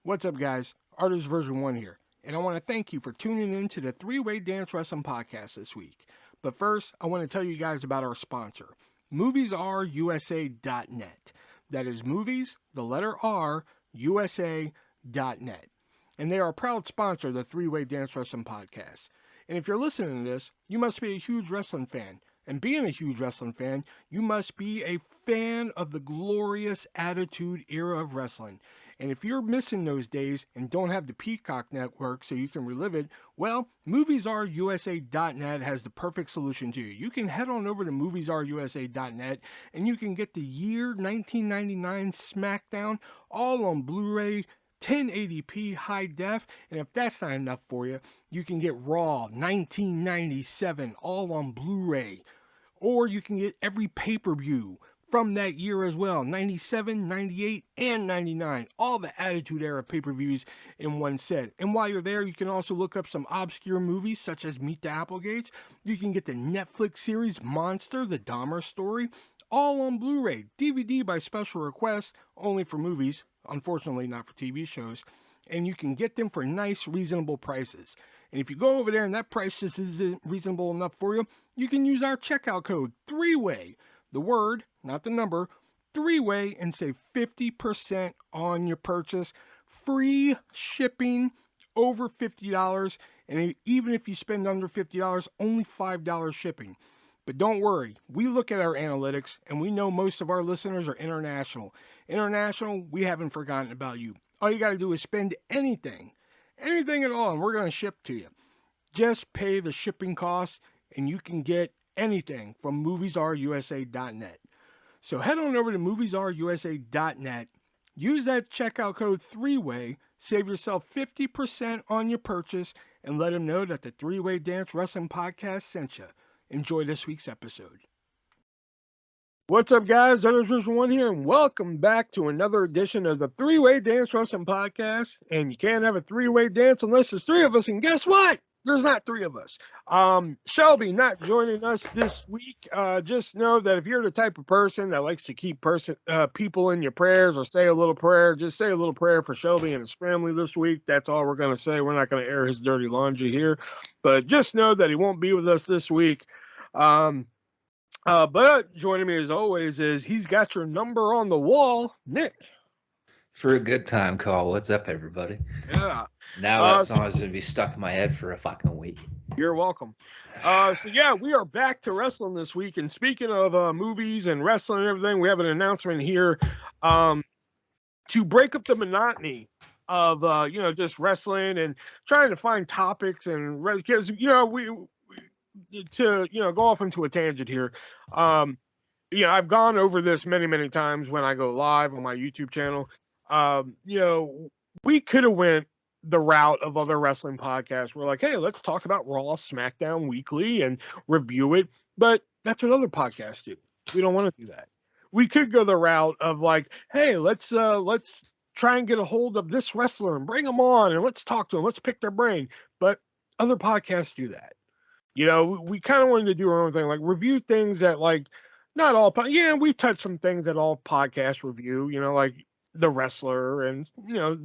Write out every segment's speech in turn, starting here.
What's up, guys? ArtistVersion1 here, and I want to thank you for tuning in to the Three-Way Dance Wrestling Podcast this week. But first, I want to tell you guys about our sponsor, MoviesRUSA.net. That is movies, the letter R, USA.net. And they are a proud sponsor of the Three-Way Dance Wrestling Podcast. And if you're listening to this, you must be a huge wrestling fan. And being a huge wrestling fan, you must be a fan of the glorious Attitude Era of wrestling. And if you're missing those days and don't have the Peacock network so you can relive it, well, MoviesRUSA.net has the perfect solution to you. You can head on over to MoviesRUSA.net and you can get the year 1999 SmackDown all on Blu-ray, 1080p high def, and if that's not enough for you, you can get Raw 1997 all on Blu-ray, or you can get every pay-per-view from that year as well, 97, 98, and 99, all the Attitude Era pay-per-views in one set. And while you're there, you can also look up some obscure movies such as Meet the Applegates. You can get the Netflix series Monster, the Dahmer story, all on Blu-ray, DVD by special request, only for movies, unfortunately not for TV shows, and you can get them for nice, reasonable prices. And if you go over there and that price just isn't reasonable enough for you, you can use our checkout code, 3-WAY, the word, not the number, 3-WAY, and save 50% on your purchase. Free shipping over $50, and even if you spend under $50, only $5 shipping. But don't worry, we look at our analytics, and we know most of our listeners are international. International, we haven't forgotten about you. All you got to do is spend anything at all, and we're going to ship to you. Just pay the shipping costs, and you can get anything from MoviesRUSA.net. So head on over to MoviesRUSA.net, use that checkout code 3-WAY, save yourself 50% on your purchase, and let them know that the Three-Way Dance Wrestling Podcast sent you. Enjoy this week's episode. What's up, guys? ArtistVersion1 here, and welcome back to another edition of the Three-Way Dance Wrestling Podcast. And you can't have a three-way dance unless there's three of us, and guess what? There's not three of us. Shelby not joining us this week. Just know that if you're the type of person that likes to keep people in your prayers or say a little prayer, just say a little prayer for Shelby and his family this week. That's all we're going to say. We're not going to air his dirty laundry here, but just know that he won't be with us this week. But joining me as always is he's got your number on the wall, Nick. For a good time, Carl. What's up, everybody? Yeah. Now that song is going to be stuck in my head for a fucking week. You're welcome. So yeah, we are back to wrestling this week. And speaking of movies and wrestling and everything, we have an announcement here to break up the monotony of, just wrestling and trying to find topics and because, we go off into a tangent here. I've gone over this many, many times when I go live on my YouTube channel. We could have went the route of other wrestling podcasts. We're like, hey, let's talk about Raw, SmackDown weekly and review it. But that's what other podcasts do. We don't want to do that. We could go the route of like, hey, let's try and get a hold of this wrestler and bring them on and let's talk to them. Let's pick their brain. But other podcasts do that. We kind of wanted to do our own thing, like review things that like not all. We touched some things that all podcasts review. Like The Wrestler and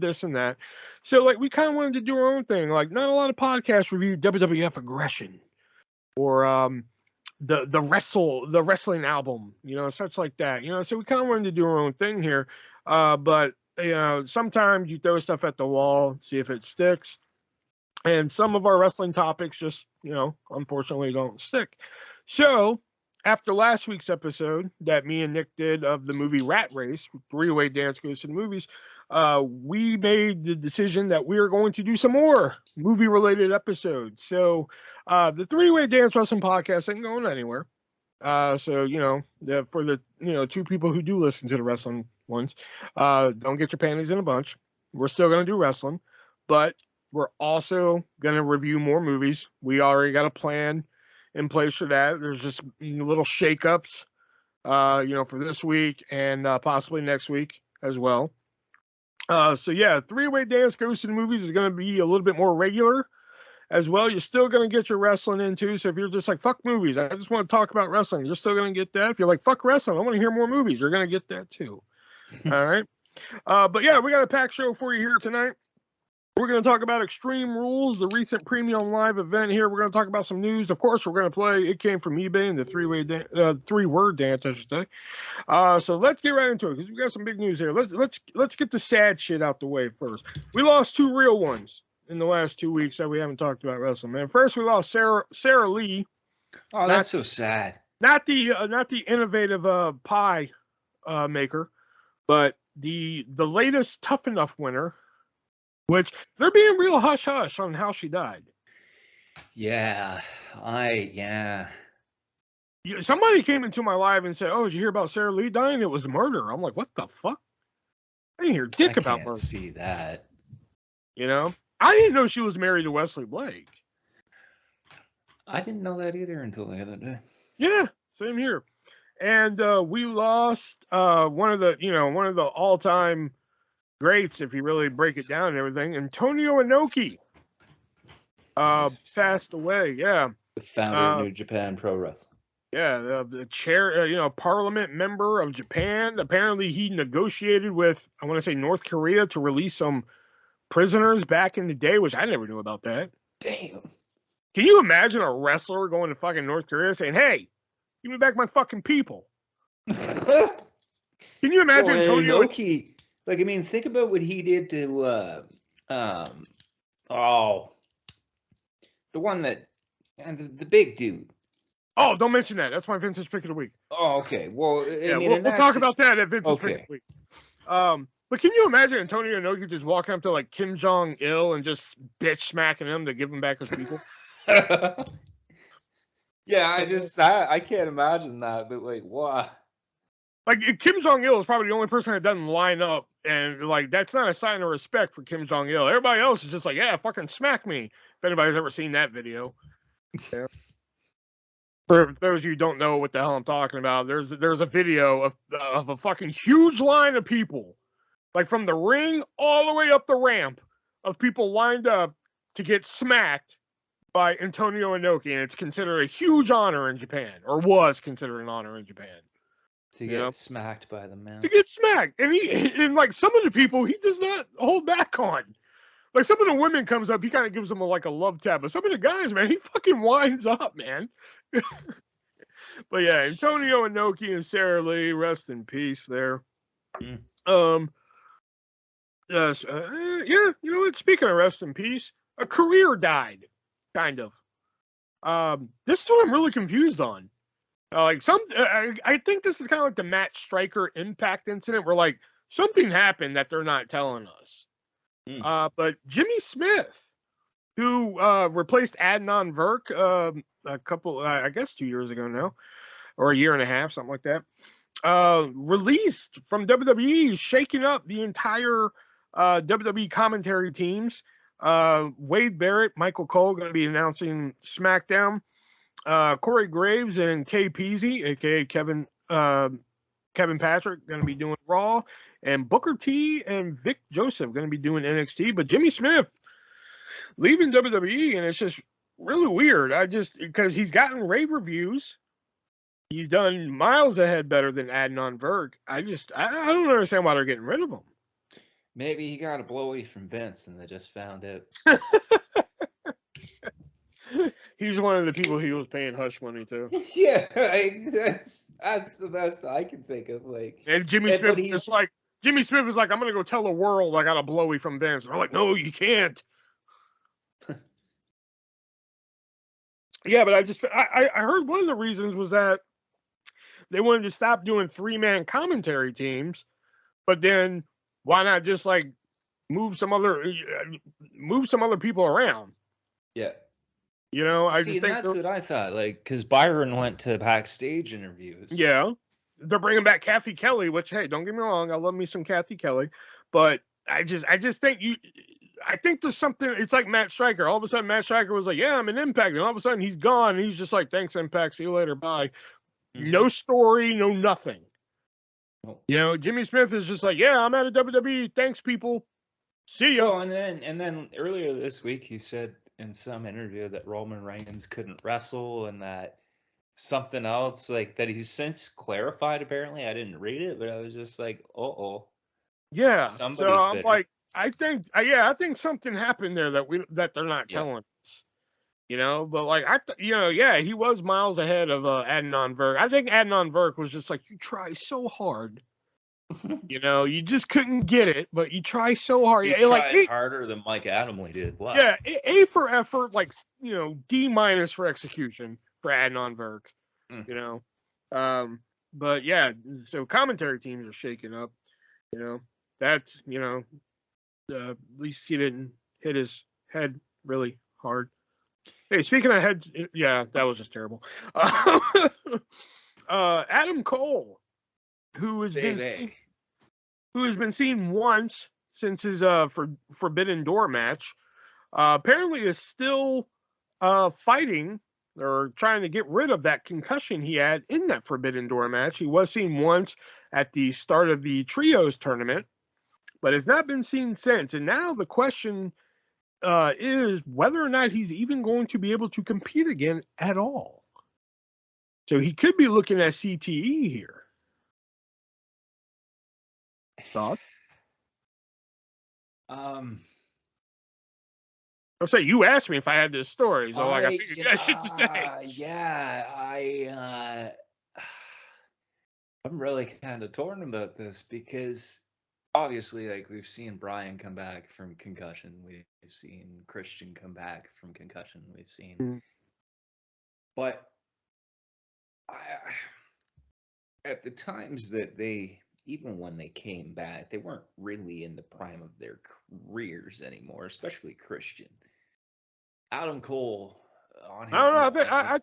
this and that. So like we kind of wanted to do our own thing. Like not a lot of podcasts review WWF Aggression or the wrestling album, such like that. So we kind of wanted to do our own thing here. But sometimes you throw stuff at the wall, see if it sticks. And some of our wrestling topics just, unfortunately don't stick. So after last week's episode that me and Nick did of the movie Rat Race, Three-Way Dance Goes to the Movies, we made the decision that we are going to do some more movie-related episodes. So the Three-Way Dance Wrestling Podcast ain't going anywhere. For the, two people who do listen to the wrestling ones, don't get your panties in a bunch. We're still going to do wrestling, but we're also going to review more movies. We already got a plan in place for that. There's just little shakeups, for this week and possibly next week as well. Three-Way Dance Goes to the Movies is going to be a little bit more regular as well. You're still going to get your wrestling in too. So if you're just like, fuck movies, I just want to talk about wrestling, you're still going to get that. If you're like, fuck wrestling, I want to hear more movies, you're going to get that too. All right. But yeah, we got a packed show for you here tonight. We're going to talk about Extreme Rules, the recent premium live event here. We're going to talk about some news. Of course, we're going to play It Came From eBay and the three-word dance, I should say. So let's get right into it because we got some big news here. Let's get the sad shit out the way first. We lost two real ones in the last 2 weeks that we haven't talked about wrestling. Man, first we lost Sarah Lee. Oh, that's so sad. Not the innovative pie maker, but the latest Tough Enough winner. Which they're being real hush hush on how she died. Yeah. Somebody came into my live and said, "Oh, did you hear about Sarah Lee dying? It was murder." I'm like, "What the fuck? I didn't hear dick about murder." I can't see that. You know, I didn't know she was married to Wesley Blake. I didn't know that either until the other day. Yeah, same here. And we lost one of the all-time greats, if you really break it down and everything. Antonio Inoki passed away. Yeah, the founder of New Japan Pro Wrestling. Yeah, the chair, parliament member of Japan. Apparently, he negotiated with, I want to say, North Korea to release some prisoners back in the day, which I never knew about that. Damn. Can you imagine a wrestler going to fucking North Korea saying, "Hey, give me back my fucking people"? Can you imagine Antonio? Inoki, think about what he did to, the one that, the big dude. Oh, don't mention that. That's my vintage pick of the week. Oh, okay. Well, we'll talk about that at vintage pick of the week. But can you imagine Antonio Inoki just walking up to like Kim Jong Il and just bitch smacking him to give him back his people? Yeah, I can't imagine that, but like, what? Like Kim Jong Il is probably the only person that doesn't line up, and like that's not a sign of respect for Kim Jong Il. Everybody else is just like, yeah, fucking smack me. If anybody's ever seen that video. Yeah. For those of you who don't know what the hell I'm talking about, there's a video of a fucking huge line of people, like from the ring all the way up the ramp, of people lined up to get smacked by Antonio Inoki, and it's considered a huge honor in Japan, or was considered an honor in Japan. To get smacked by the man. To get smacked. And like some of the people he does not hold back on. Like some of the women comes up, he kind of gives them a love tap. But some of the guys, man, he fucking winds up, man. But yeah, Antonio Inoki and Sarah Lee, rest in peace there. Yes, yeah, you know what? Speaking of rest in peace, a career died, kind of. This is what I'm really confused on. I think this is kind of like the Matt Striker Impact incident, where like something happened that they're not telling us. But Jimmy Smith, who replaced Adnan Virk a couple, I guess 2 years ago now, or a year and a half, something like that, released from WWE, shaking up the entire WWE commentary teams. Wade Barrett, Michael Cole going to be announcing SmackDown. Corey Graves and Kay Peasy, aka Kevin Patrick, going to be doing Raw, and Booker T and Vic Joseph going to be doing NXT. But Jimmy Smith leaving WWE, and it's just really weird. Because he's gotten rave reviews, he's done miles ahead better than Adnan Virk. I don't understand why they're getting rid of him. Maybe he got a blowy from Vince and they just found out. He's one of the people he was paying hush money to. Yeah, that's the best I can think of. And Jimmy Smith is like, I'm gonna go tell the world I got a blowy from Vince. They're like, no, you can't. Yeah, but I heard one of the reasons was that they wanted to stop doing 3-man commentary teams, but then why not just like move some other people around? Yeah. I think that's what I thought. Because Byron went to backstage interviews. Yeah, they're bringing back Kathy Kelly, which, hey, don't get me wrong, I love me some Kathy Kelly, but I just think I think there's something. It's like Matt Striker. All of a sudden, Matt Striker was like, "Yeah, I'm an Impact," and all of a sudden, he's gone. And he's just like, "Thanks, Impact. See you later. Bye." No story, no nothing. Jimmy Smith is just like, "Yeah, I'm out of WWE. Thanks, people. See ya." Oh, and then earlier this week, he said in some interview that Roman Reigns couldn't wrestle and that something else that he's since clarified. Apparently, I didn't read it, but I was just like, Yeah. So Somebody's I'm bitter. like, I think something happened there that they're not Yeah. telling us. But like yeah, he was miles ahead of Adnan Virk. I think Adnan Virk was just like, you try so hard. You just couldn't get it, but you try so hard. He Like tried harder than Mike Adamle did. Wow. yeah, A for effort, like D minus for execution for Adnan Virk. Mm. You know, but yeah, so commentary teams are shaking up. That's at least he didn't hit his head really hard. Hey, speaking of heads, yeah, that was just terrible. Adam Cole, who has been seen, Baby. once since his Forbidden Door match, apparently is still fighting or trying to get rid of that concussion he had in that Forbidden Door match. He was seen once at the start of the Trios tournament, but has not been seen since. And now the question is whether or not he's even going to be able to compete again at all. So he could be looking at CTE here. Thoughts? I'll say you asked me if I had this story, so I figured you had shit to say. I'm really kind of torn about this because obviously, like, we've seen Brian come back from concussion, we've seen Christian come back from concussion, we've seen, but I, at the times that even when they came back, they weren't really in the prime of their careers anymore, especially Christian. Adam Cole on I his don't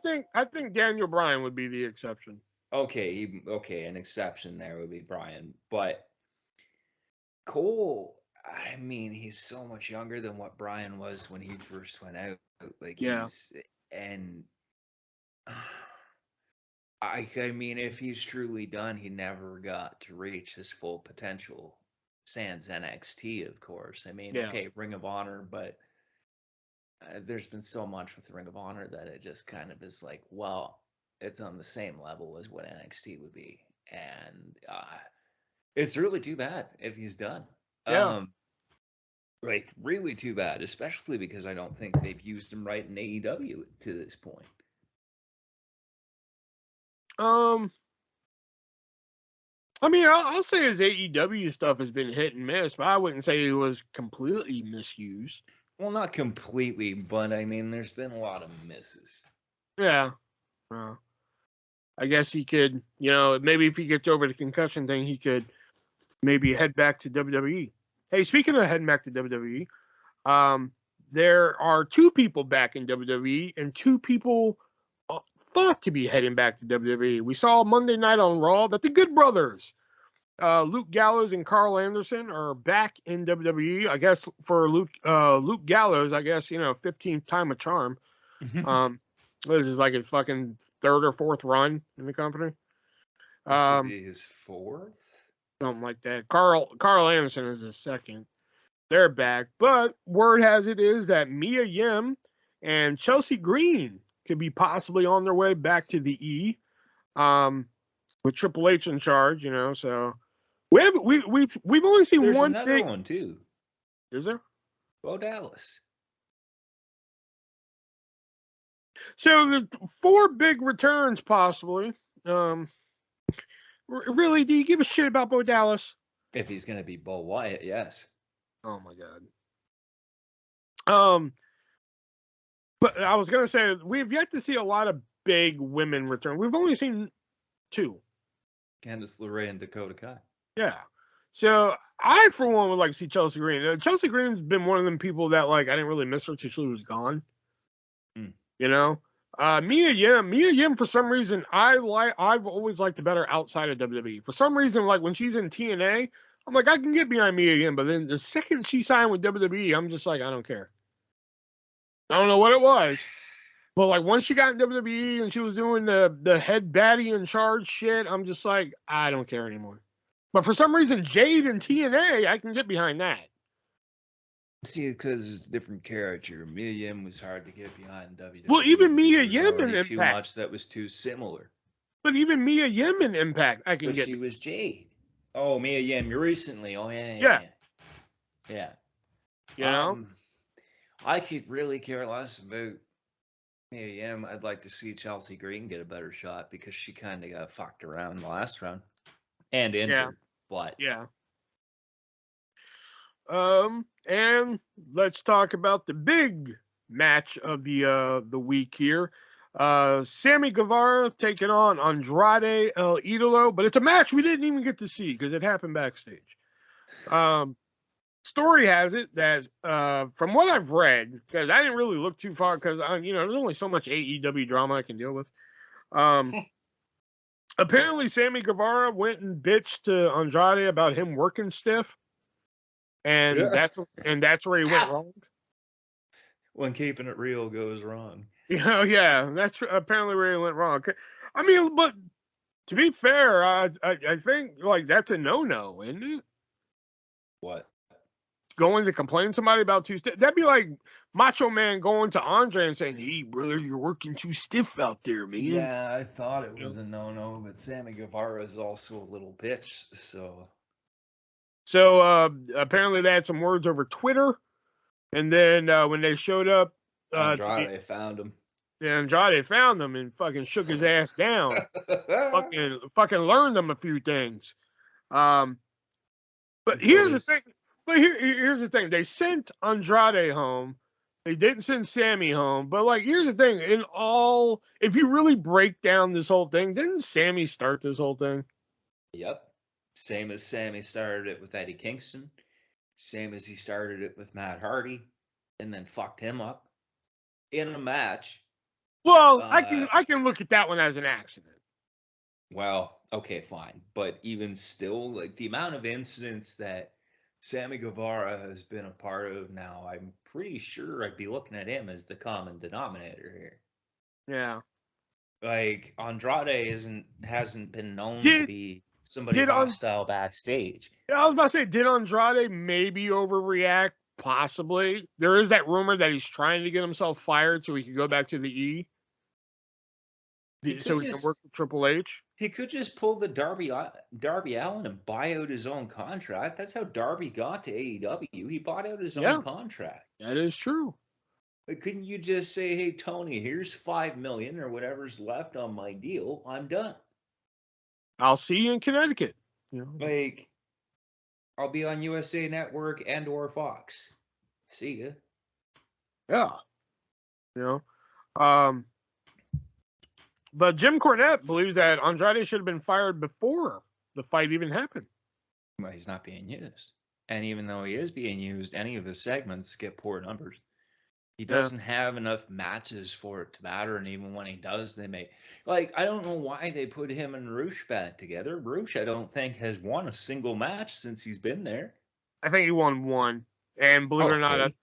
know. I think Daniel Bryan would be the exception. okay, an exception there would be Brian, but Cole, I mean, he's so much younger than what Brian was when he first went out. Like Yeah. and I mean, if he's truly done, he never got to reach his full potential. Sans NXT, of course. I mean, Yeah. okay, Ring of Honor, but there's been so much with Ring of Honor that it just kind of is like, well, it's on the same level as what NXT would be, and it's really too bad if he's done. Yeah. Like really too bad, especially because I don't think they've used him right in AEW to this point. I mean, I'll say his AEW stuff has been hit and miss, but I wouldn't say it was completely misused. Well, not completely, but I mean, there's been a lot of misses. Yeah. I guess he could, maybe if he gets over the concussion thing, he could maybe head back to WWE. Hey, speaking of heading back to WWE, there are two people back in WWE and two people thought to be heading back to WWE. We saw Monday night on Raw that the Good Brothers, Luke Gallows and Carl Anderson, are back in WWE. I guess for Luke Gallows, I guess 15th time a charm. This is like his fucking third or fourth run in the company. This would be his fourth, something like that. Carl Anderson is his second. They're back, but word has it is that Mia Yim and Chelsea Green could be possibly on their way back to the E, with Triple H in charge. So we've only seen there's one another one too. Is there? Bo Dallas. So the 4 big returns possibly. Really, do you give a shit about Bo Dallas? If he's gonna be Bo Wyatt, yes. Oh my god. But I was gonna say we've yet to see a lot of big women return. We've only seen 2. Candice LeRae and Dakota Kai. Yeah. So I, for one, would like to see Chelsea Green. Chelsea Green's been one of them people that I didn't really miss her till she was gone. Mia Yim, for some reason, I've always liked the better outside of WWE. For some reason, when she's in TNA, I'm like, I can get behind Mia Yim, but then the second she signed with WWE, I'm just like, I don't care. I don't know what it was. But once she got in WWE and she was doing the head baddie in charge shit, I'm just like, I don't care anymore. But for some reason, Jade and TNA, I can get behind that. See, because it's a different character. Mia Yim was hard to get behind WWE. Well, even Mia Yim in Impact. Too much that was too similar. But even Mia Yim in Impact, I can get. She was Jade. Oh, Mia Yim, recently. Oh, Yeah, yeah. you know. I could really care less about Mia Yim. I'd like to see Chelsea Green get a better shot because she kind of got fucked around the last round and Yeah, injured. But yeah. And let's talk about the big match of the week here. Sammy Guevara taking on Andrade El Idolo, but it's a match we didn't even get to see because it happened backstage. Um, Story has it that from what I've read, because I didn't really look too far, because there's only so much AEW drama I can deal with. Apparently, Sammy Guevara went and bitched to Andrade about him working stiff, and yeah. that's where he went wrong. When keeping it real goes wrong. Yeah, that's apparently where he went wrong. I mean, but to be fair, I think like that's a no, isn't it? What? Going to complain to somebody about too stiff. That'd be like Macho Man going to Andre and saying, "Hey, brother, you're working too stiff out there, man." Yeah, I thought it You know? was a no-no, but Sammy Guevara is also a little bitch, so So apparently they had some words over Twitter, and then when they showed up Andrade found him. Andrade found them and fucking shook his ass down, fucking learned them a few things. Um, but So here's the he's thing. But here's the thing. They sent Andrade home. They didn't send Sammy home. But like, here's the thing. If you really break down this whole thing, didn't Sammy start this whole thing? Yep. Same as Sammy started it with Eddie Kingston. Same as he started it with Matt Hardy, and then fucked him up in a match. Well, Uh, I can look at that one as an accident. well, okay, fine, but even still, like the amount of incidents that Sammy Guevara has been a part of now, I'm pretty sure I'd be looking at him as the common denominator here. Yeah. Like Andrade hasn't been known to Did be somebody did on hostile backstage. I was about to say, did Andrade maybe overreact? Possibly. There is that rumor that he's trying to get himself fired so he can go back to the He could so he can just work with Triple H. pull the Darby Allin and buy out his own contract. That's how Darby got to AEW. He bought out his own Yeah, contract. that is true. But couldn't you just say, "Hey Tony, here's 5 million or whatever's left on my deal. I'm done." I'll see you in Connecticut. Like I'll be on USA Network and or Fox. See ya. Yeah. You know. But Jim Cornette believes that Andrade should have been fired before the fight even happened. Well, he's not being used. And even though he is being used, any of his segments get poor numbers. He Yeah. doesn't have enough matches for it to matter, and even when he does, they make like I don't know why they put him and Roosh back together. Roosh, I don't think has won a single match since he's been there. I think he won one. And believe it or not, Okay,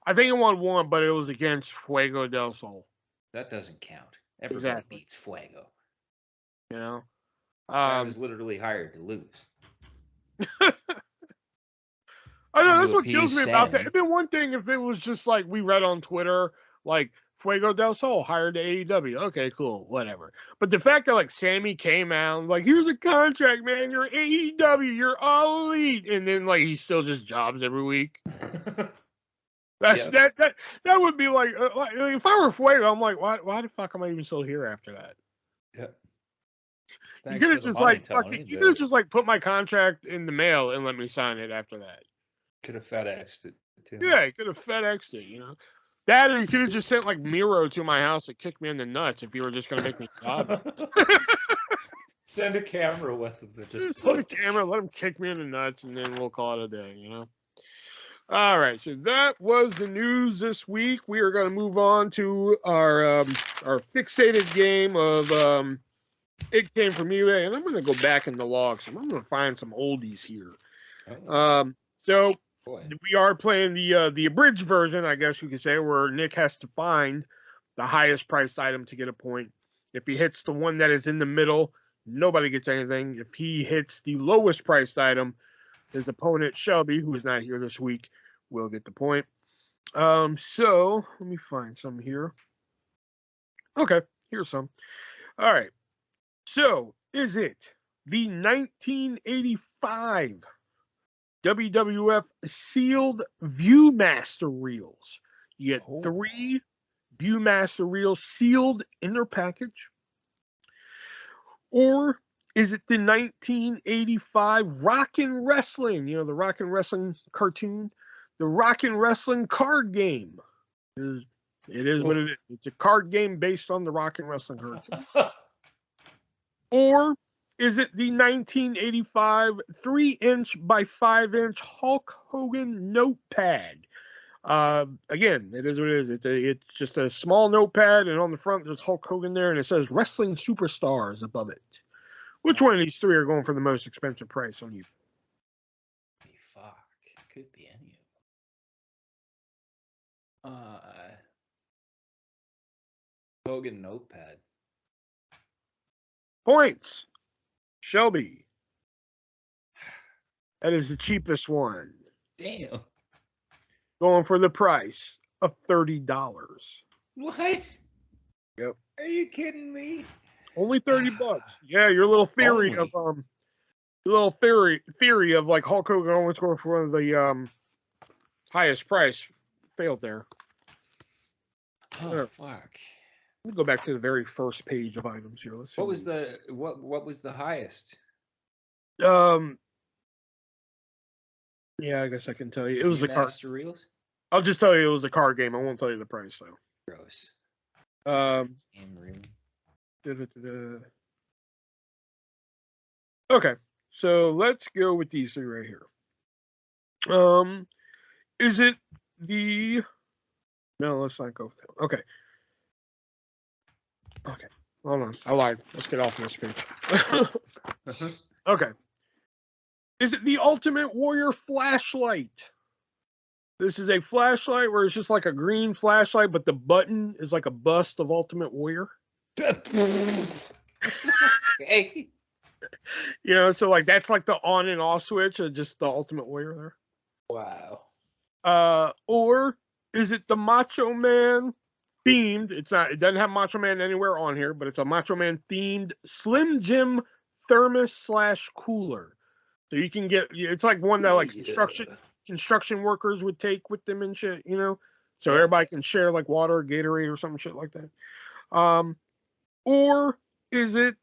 I think he won one, but it was against Fuego del Sol. that doesn't count. Everybody Exactly. beats Fuego. You know. Guy Um was literally hired to lose I know and to that's what kills appease me about that. Sammy. It'd been one thing if it was just like we read on Twitter, like Fuego del Sol hired to AEW. Okay, cool, whatever. But the fact that like Sammy came out, like, here's a contract, man. You're AEW, you're all elite, and then like he still just jobs every week. That's Yep. that would be like if I were Fuego, I'm like, why the fuck am I even still here after that? Yep. You Thanks could for have the just money, like Tony, you could have but just like put my contract in the mail and let me sign it after that. could have FedExed it to me. Yeah, you could have FedExed it. That, or you could have just sent like Miro to my house to kick me in the nuts if you were just gonna make me job it. Send a camera with him and just Just send the camera, let him kick me in the nuts, and then we'll call it a day. All right, so that was the news this week. We are going to move on to our fixated game of It Came From eBay, and I'm going to go back in the logs. I'm going to find some oldies here. Oh So boy. we are playing the abridged version, I guess you could say, where Nick has to find the highest priced item to get a point. If he hits the one that is in the middle, nobody gets anything. If he hits the lowest priced item, his opponent Shelby, who is not here this week, will get the point. So let me find some here. Okay, here's some. All right. So is it the 1985 5 WWF sealed Viewmaster reels. You get 3 Viewmaster reels sealed in their package. Or is it the 1985 Rockin' Wrestling, the Rockin' Wrestling cartoon, the Rockin' Wrestling card game? It is what it is. It's a card game based on the Rockin' Wrestling cartoon. Or is it the 1985 3-inch by 5-inch Hulk Hogan notepad? Again, it is what it is. It's just a small notepad, and on the front there's Hulk Hogan there, and it says Wrestling Superstars above it. Which one of these 3 are going for the most expensive price on eBay? Fuck, it could be any of them. Hogan notepad. Points. Shelby. That is the cheapest one. Damn. Going for the price of $30. What? Yep. Are you kidding me? Only $30. Yeah, your little theory of like Hulk Hogan always going for one of the highest price failed there. Oh fuck. Let me go back to the very first page of items here. Let's see. What was the highest? Yeah, I guess I can tell you. It was the card. Master Reels? I'll just tell you it was a card game. I won't tell you the price though. Gross. Game Okay, so let's go with these 3 right here. Is it the? No, let's not go with that. Okay. Hold on, I lied. Let's get off this page. Okay. Is it the Ultimate Warrior flashlight? This is a flashlight where it's just like a green flashlight, but the button is like a bust of Ultimate Warrior. Hey. So like that's like the on and off switch of just the Ultimate Warrior there. Wow. Or is it the Macho Man themed? It doesn't have Macho Man anywhere on here, but it's a Macho Man themed Slim Jim thermos / cooler. So you can get, it's like one that like construction workers would take with them and shit, so everybody can share like water or Gatorade or some shit like that. Or is it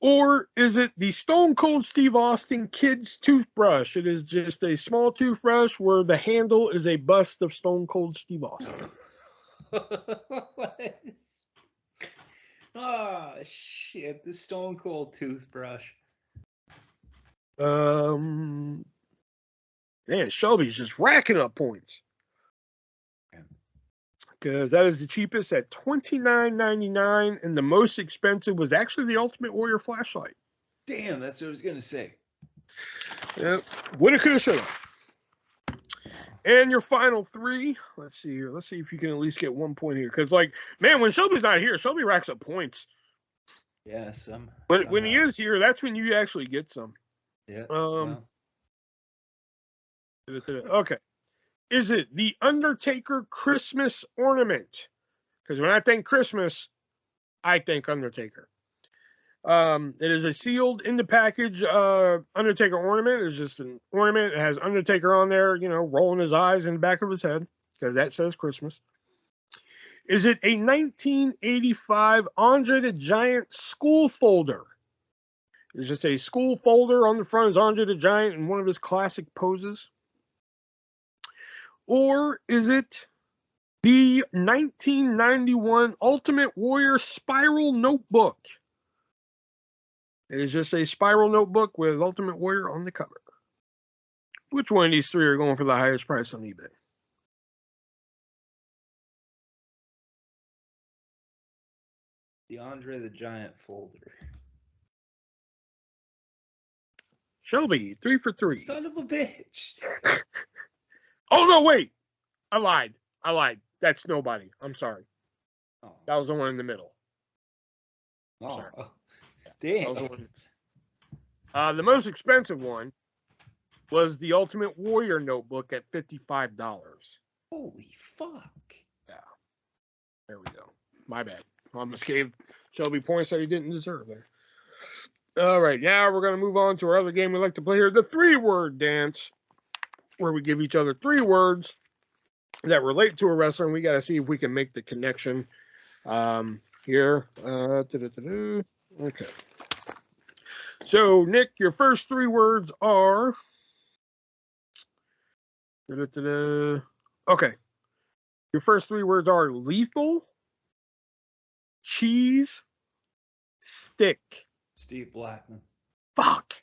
or is it the Stone Cold Steve Austin Kids toothbrush? It is just a small toothbrush where the handle is a bust of Stone Cold Steve Austin. What? Oh shit, the Stone Cold toothbrush. Man, Shelby's just racking up points. Because that is the cheapest at $29.99, and the most expensive was actually the Ultimate Warrior flashlight. Damn, that's what I was gonna say. Yep. Woulda, coulda, shoulda. And your final 3. Let's see here. Let's see if you can at least get 1 point here. Because, like, man, when Shelby's not here, Shelby racks up points. Yeah, when he is here, that's when you actually get some. Yeah. Okay. Is it the Undertaker Christmas ornament? Because when I think Christmas, I think Undertaker. It is a sealed in the package Undertaker ornament. It's just an ornament. It has Undertaker on there, rolling his eyes in the back of his head because that says Christmas. Is it a 1985 Andre the Giant school folder? It's just a school folder. On the front is Andre the Giant in one of his classic poses. Or is it the 1991 Ultimate Warrior Spiral Notebook? It is just a spiral notebook with Ultimate Warrior on the cover. Which one of these 3 are going for the highest price on eBay? The Andre the Giant folder. Shelby, 3 for 3. Son of a bitch. Oh, no, wait. I lied. That's nobody. I'm sorry. Oh. That was the one in the middle. Oh, sorry. Damn. The most expensive one was the Ultimate Warrior notebook at $55. Holy fuck. Yeah. There we go. My bad. I almost gave Shall be points that he didn't deserve there. All right, now we're going to move on to our other game we like to play here, the 3-word dance, where we give each other 3 words that relate to a wrestler, and we got to see if we can make the connection here. Okay. So, Nick, your first 3 words are... Okay. Your first 3 words are lethal, cheese, stick. Steve Blackman. Fuck.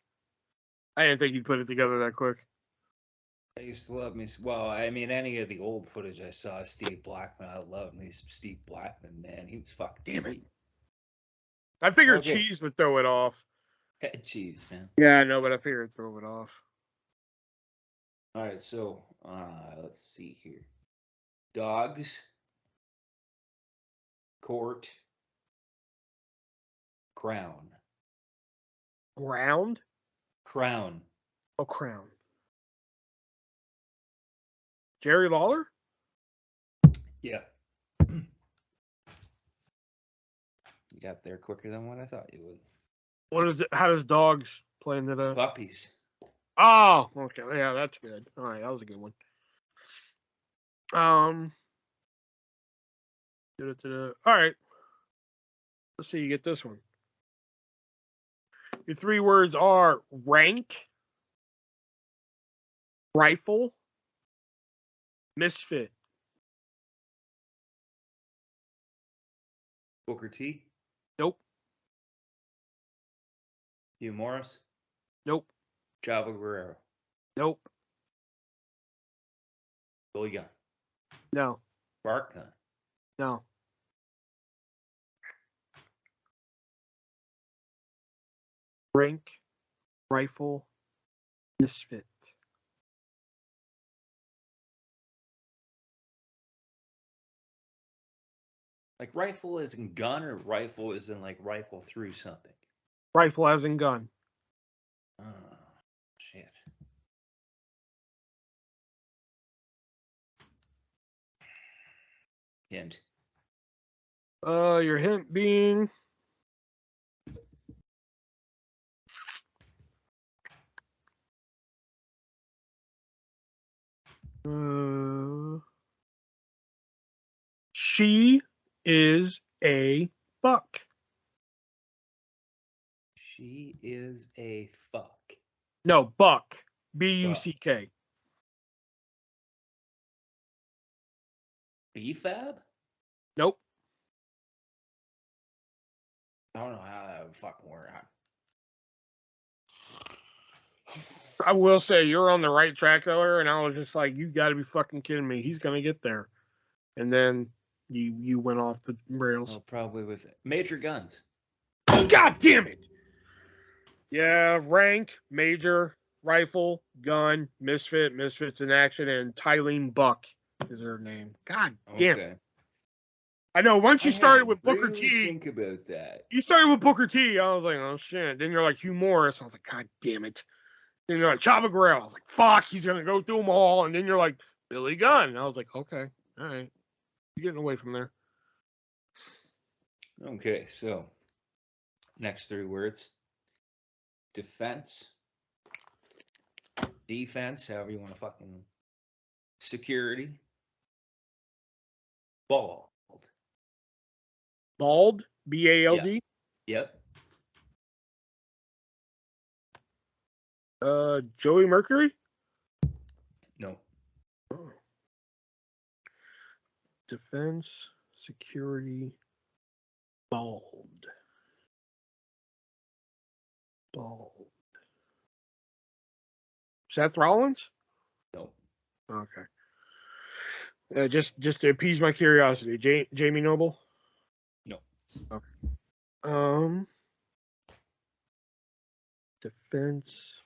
I didn't think you'd put it together that quick. I used to love me. Well, I mean, any of the old footage I saw, Steve Blackman, I loved me. Steve Blackman, man, he was fucking Damn sweet. it. I figured Okay. cheese would throw it off. Cheese, man. Yeah, I know, but I figured throw it off. All right, so let's see here. Dogs, court, crown. Ground? Crown. Oh, crown. Jerry Lawler? Yeah. You got there quicker than what I thought you would. What is it? How does dogs play into the... Puppies. Oh, okay. Yeah, that's good. All right, that was a good one. All right. Let's see. You get this one. Your 3 words are rank, rifle, misfit. Booker T. Nope. Hugh Morris. Nope. Chavo Guerrero. Nope. Billy Gunn. No. Bart Gunn. No. Rank, rifle, misfit. Like rifle is in gun or rifle is in like rifle through something? Rifle as in gun. Oh, shit. Hint. Your hint being... she is a buck. She is a fuck. No, buck. B-U-C-K. B-Fab? Nope. I don't know how that would fucking work out. I will say you're on the right track there, and I was just like, you got to be fucking kidding me. He's gonna get there, and then you went off the rails. Oh, probably with Major Guns. God damn it! Yeah, rank, major, rifle, gun, misfit, misfits in action, and Tylene Buck is her name. God damn it! I know. Once you started with Booker T, think about that. You started with Booker T. I was like, oh shit. Then you're like Hugh Morris. I was like, God damn it. Then you're like Chavo Guerrero. I was like, fuck, he's gonna go through them all. And then you're like Billy Gunn. And I was like, okay, all right, you're getting away from there. Okay, so next 3 words: defense, defense, however you want to fucking, security, bald. Bald, B-A-L-D. Yep. Joey Mercury. No. Defense, security, bald. Seth Rollins. No. Okay. Just to appease my curiosity, Jamie Noble. No. Okay. Defense,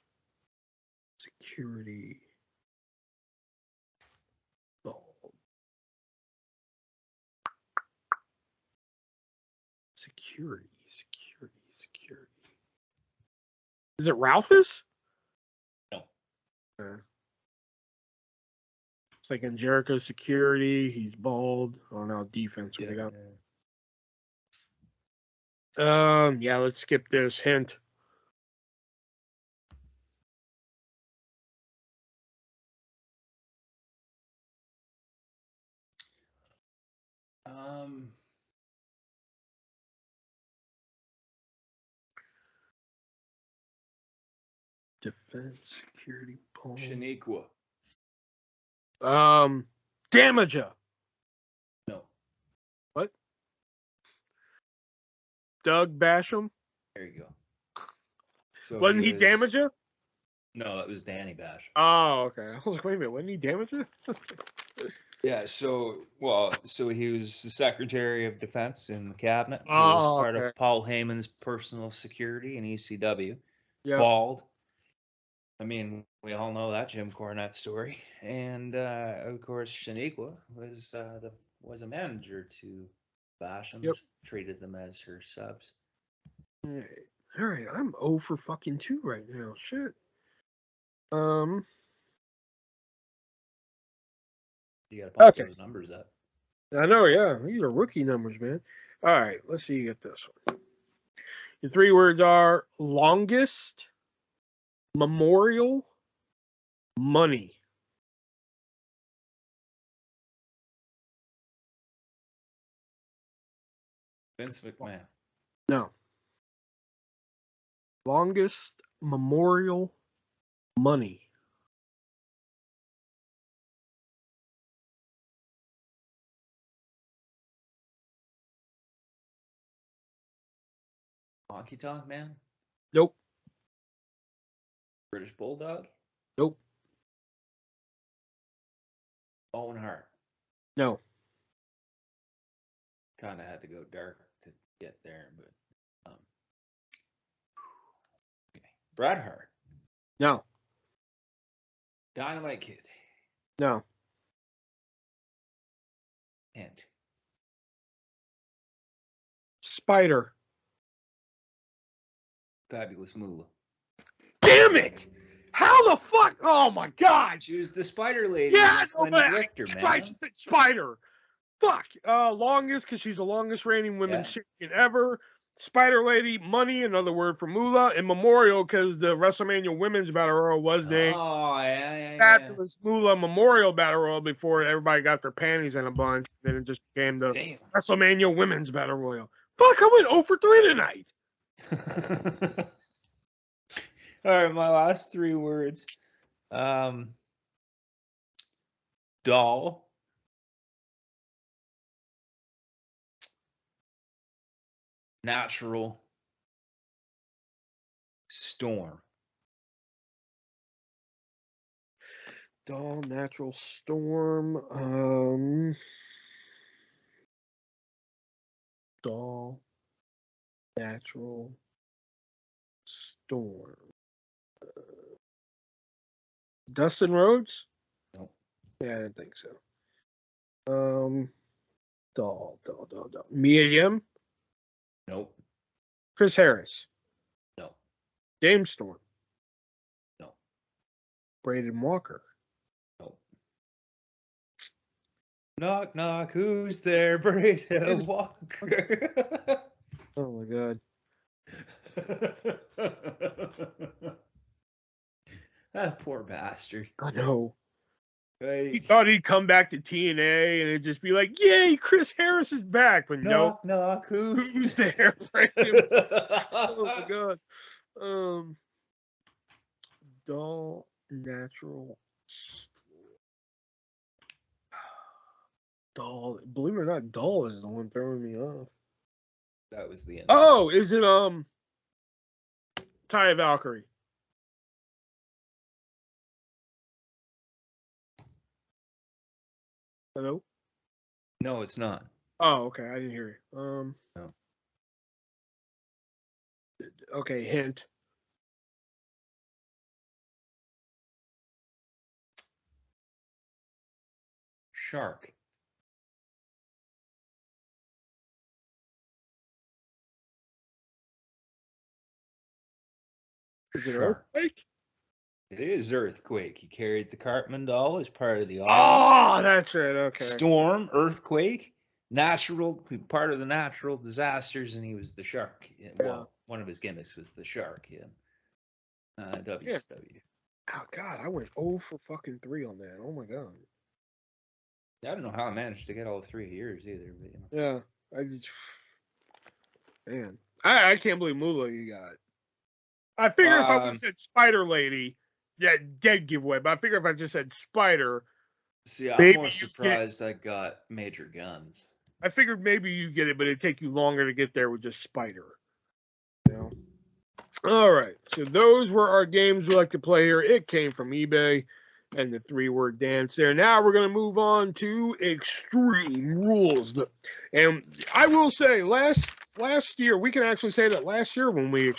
security, bald. Security. Is it Ralphus? No. It's like in Jericho security. He's bald. Oh no, defense. What they got? Yeah, let's skip this hint. Defense, security, ball. Shaniqua. Damager. No. What? Doug Basham? There you go. So Wasn't he was Damager? No, that was Danny Bash. Oh, okay. I was like, wait a minute, wasn't he Damager? Yeah, so he was the Secretary of Defense in the cabinet. He was Oh, part okay. of Paul Heyman's personal security in ECW. Yeah. Bald. I mean, we all know that Jim Cornette story. And of course, Shaniqua was a manager to Basham. Yep. Treated them as her subs. All right. I'm 0 for fucking 2 right now. Shit. You gotta pump Okay. those numbers up. I know, yeah. These are rookie numbers, man. All right, let's see you get this one. Your 3 words are longest, memorial, money. Vince McMahon. No. Longest, memorial, money. Honky Tonk Man. Nope. British Bulldog. Nope. Owen Hart. No. Kind of had to go dark to get there, but okay. Bret Hart. No. Dynamite Kid. No. Hint. Spider. Fabulous Moolah. Damn it! How the fuck? Oh my god! She was the Spider Lady. Yeah, When Richter, man. I just said Spider. Fuck. Longest because she's the longest reigning women's champion ever. Spider Lady, money, another word for Moolah, and Memorial because the WrestleMania Women's Battle Royal was named Fabulous Moolah Memorial Battle Royal before everybody got their panties in a bunch. Then it just became the WrestleMania Women's Battle Royal. Fuck, I went 0 for 3 tonight. All right, my last 3 words. Doll. Natural. Storm. Doll, natural storm. Doll, natural storm. Dustin Rhodes? Nope. Yeah, I didn't think so. Doll. Mia Yim? Nope. Chris Harris? No. James Storm? No. Braden Walker? Nope. Knock, knock. Who's there? Braden Walker. Oh my god. That poor bastard. I know. Right. He thought he'd come back to TNA and it'd just be like, yay, Chris Harris is back. But knock, knock. Who's there? Oh my god. Doll, natural. Doll. Believe it or not, Doll is the one throwing me off. That was the end. Oh, is it Taya Valkyrie? Hello? No, it's not. Oh, okay. I didn't hear you. No. Okay, hint. Shark. Is it Shark. Earthquake? It is Earthquake. He carried the Cartman doll as part of the Oh, that's right. Okay. Storm, Earthquake, part of the natural disasters, and he was the shark. Yeah. Well, one of his gimmicks was the shark in Yeah. WCW. Oh God, I went 0 for fucking 3 on that. Oh my God. I don't know how I managed to get all 3 years either, but Yeah. I just, man, I can't believe Moolah you got. I figured if I would have said Spider Lady, yeah, dead giveaway. But I figured if I just said Spider, See, I'm maybe more you get. surprised I got Major Guns. I figured maybe you get it, but it'd take you longer to get there with just Spider. You know. All right. So those were our games we like to play here. It came from eBay and the 3-word dance there. Now we're going to move on to Extreme Rules. And I will say last year, we can actually say that last year when we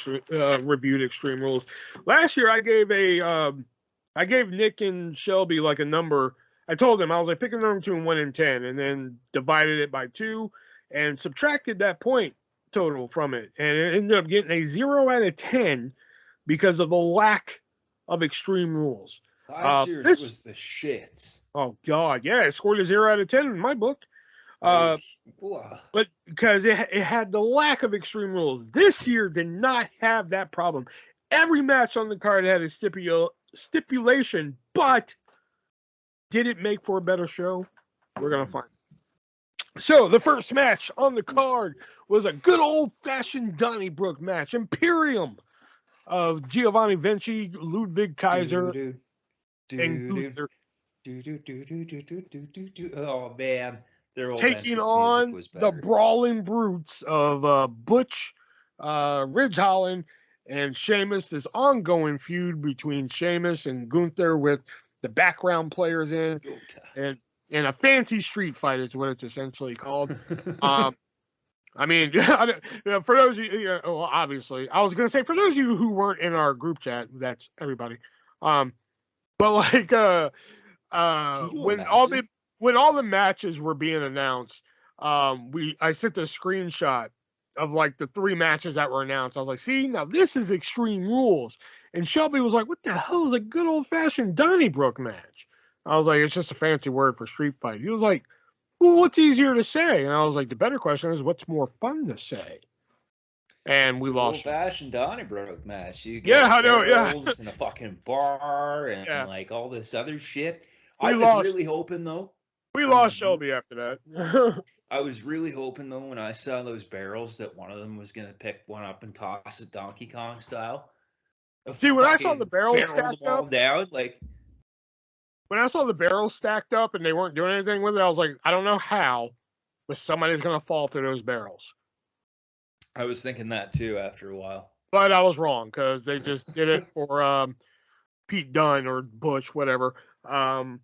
reviewed Extreme Rules, last year I gave Nick and Shelby like a number. I told them, I was like, pick a number between 1 and 10 and then divided it by 2 and subtracted that point total from it, and it ended up getting a 0 out of 10 because of the lack of Extreme Rules. Last year's was the shits. Oh God, yeah, it scored a 0 out of 10 in my book. Like, but because it had the lack of Extreme Rules. This year did not have that problem. Every match on the card had a stipulation, but did it make for a better show? We're gonna find. So the first match on the card was a good old-fashioned Donnybrook match. Imperium of Giovanni Vinci, Ludwig Kaiser, and Gunther Oh man, their old taking entrance music on was the better. Brawling Brutes of Butch, Ridge Holland, and Sheamus. This ongoing feud between Sheamus and Gunther with the background players in, and a fancy street fight is what it's essentially called. I mean, for those of you, well, obviously, I was going to say for those of you who weren't in our group chat, that's everybody. But like, Can you when imagine? all the matches were being announced, I sent a screenshot of like the 3 matches that were announced. I was like, see, now this is Extreme Rules. And Shelby was like, what the hell is a good old fashioned Donnybrook match? I was like, it's just a fancy word for street fight. He was like, well, what's easier to say? And I was like, the better question is, what's more fun to say? And we Good lost. old fashioned Donnybrook match. You Yeah, get I know. Yeah, barrels and a fucking bar and yeah. like all this other shit. We I was lost. really hoping though. We I was lost re- Shelby after that. I was really hoping though when I saw those barrels that one of them was gonna pick one up and toss it Donkey Kong style. See, when I saw the Fucking barrels barrel them stacked all up, down. Like and they weren't doing anything with it, I was like, I don't know how, but somebody's gonna fall through those barrels. I was thinking that too after a while. But I was wrong because they just did it for Pete Dunne or Butch, whatever, to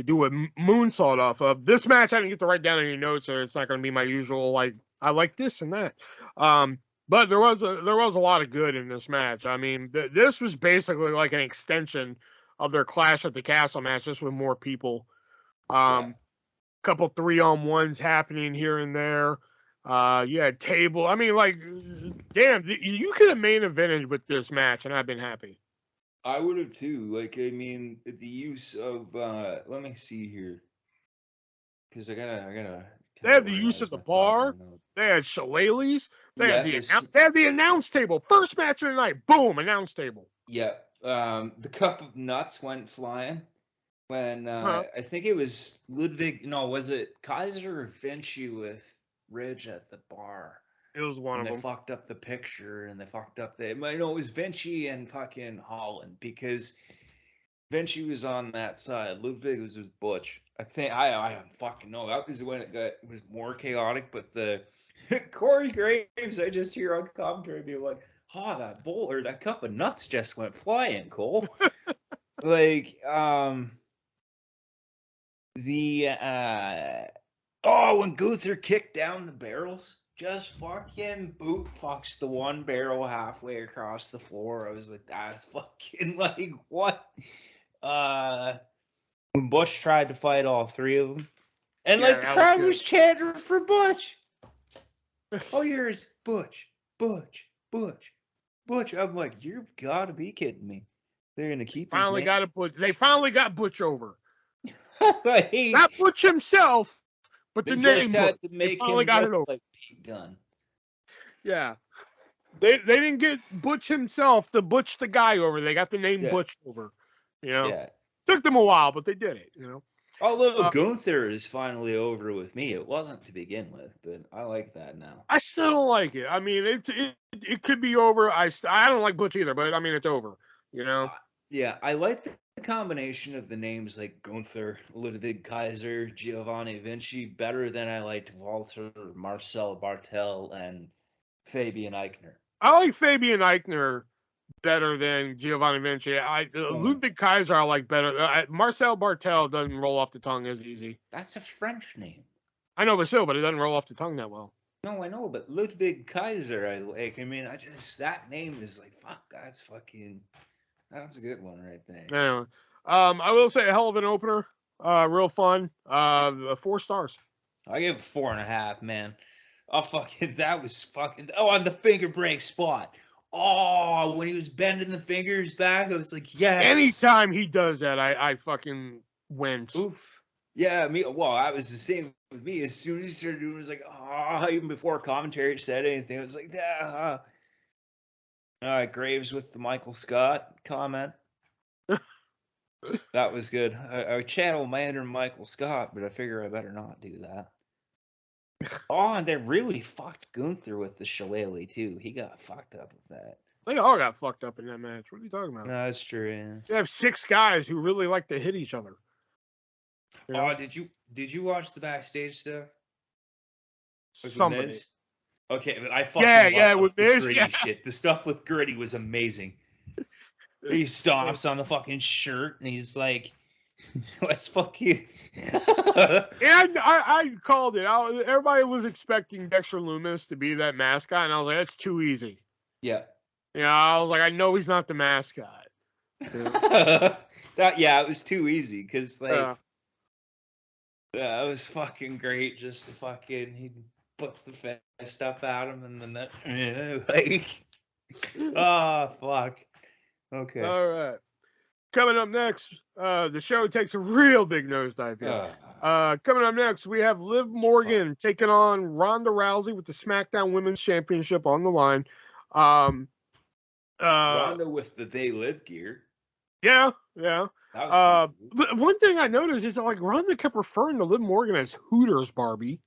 do a moonsault off of. This match I didn't get to write down any notes, so it's not going to be my usual like I like this and that. But there was a lot of good in this match. I mean, this was basically like an extension of their Clash at the Castle match, just with more people. Couple 3-on-1s happening here and there. You had table. I mean, like, damn, you could have main evented with this match, and I've been happy. I would have too. Like, I mean, the use of let me see here, because I gotta They kind of had the use of organize the my thought in my bar. notes. They had shillelaghs. They had Yeah, the this. they had the announce table. First match of the night. Boom, announce table. Yeah, the cup of nuts went flying when Huh? I think it was Ludwig. No, was it Kaiser or Vinci with Ridge at the bar? It was one And of they them. fucked up the picture, and they fucked up the. No, it was Vinci and fucking Holland because Vinci was on that side. Ludwig was with Butch. I think I don't fucking know. That was when it was more chaotic. But the Corey Graves, I just hear on commentary be like, "Oh, that bowl or that cup of nuts just went flying, Cole." Like, the when Gunther kicked down the barrels, just fucking boot fucks the one barrel halfway across the floor. I was like, that's fucking like what? When Bush tried to fight all 3 of them, and Yeah, like the that was crowd good. was chanting for Butch. All you hear is Butch, Butch, Butch, Butch. I'm like, you've got to be kidding me. They're gonna keep his Finally name. got Butch. They finally got Butch over. Like, Not Butch himself, But They the just name had Butch, to they make finally him got it look over. like Pete Dunne. Yeah. They didn't get Butch himself to Butch the guy over. They got the name Yeah, Butch over. You know, yeah. took them a while, but they did it. You know, Although Gunther is finally over with me. It wasn't to begin with, but I like that now. I still don't like it. I mean, it could be over. I don't like Butch either, but I mean, it's over. You know. Yeah, I like the combination of the names like Gunther, Ludwig Kaiser, Giovanni Vinci better than I liked Walter, Marcel Bartel, and Fabian Eichner. I like Fabian Eichner better than Giovanni Vinci. Ludwig Kaiser I like better. Marcel Bartel doesn't roll off the tongue as easy. That's a French name. I know, but still, but it doesn't roll off the tongue that well. No, I know, but Ludwig Kaiser I like. I mean, that name is like fuck. That's a good one right there. Anyway, I will say a hell of an opener. Real fun. 4 stars. I give it 4.5, man. Oh fucking, that was fucking. Oh, on the finger break spot. Oh, when he was bending the fingers back, I was like, yes. Anytime he does that, I fucking wince. Oof. Yeah, me. Well, that was the same with me. As soon as he started doing, it was like, oh, even before commentary said anything, it was like, yeah. All right, Graves with the Michael Scott comment. That was good. I channel my inner Michael Scott, but I figure I better not do that. Oh, and they really fucked Gunther with the shillelagh too. He got fucked up with that. They all got fucked up in that match. What are you talking about? No, that's true. Yeah. They have 6 guys who really like to hit each other. You know? Oh, did you watch the backstage stuff? Like with Somebody. Miz? Okay, I fucking love with the Miz, Gritty yeah. shit. The stuff with Gritty was amazing. He stomps on the fucking shirt and he's like, "Let's fuck you." And I called it. Everybody was expecting Dexter Lumis to be that mascot, and I was like, that's too easy. Yeah. I was like, I know he's not the mascot. It was too easy because like that was fucking great. Just the fucking he puts the fist up at him and then that like oh fuck. Okay. All right. Coming up next, the show takes a real big nosedive here. Coming up next, we have Liv Morgan taking on Ronda Rousey with the SmackDown Women's Championship on the line. Ronda with the They Live gear. Yeah. That was cool. But one thing I noticed is that like Ronda kept referring to Liv Morgan as Hooters Barbie.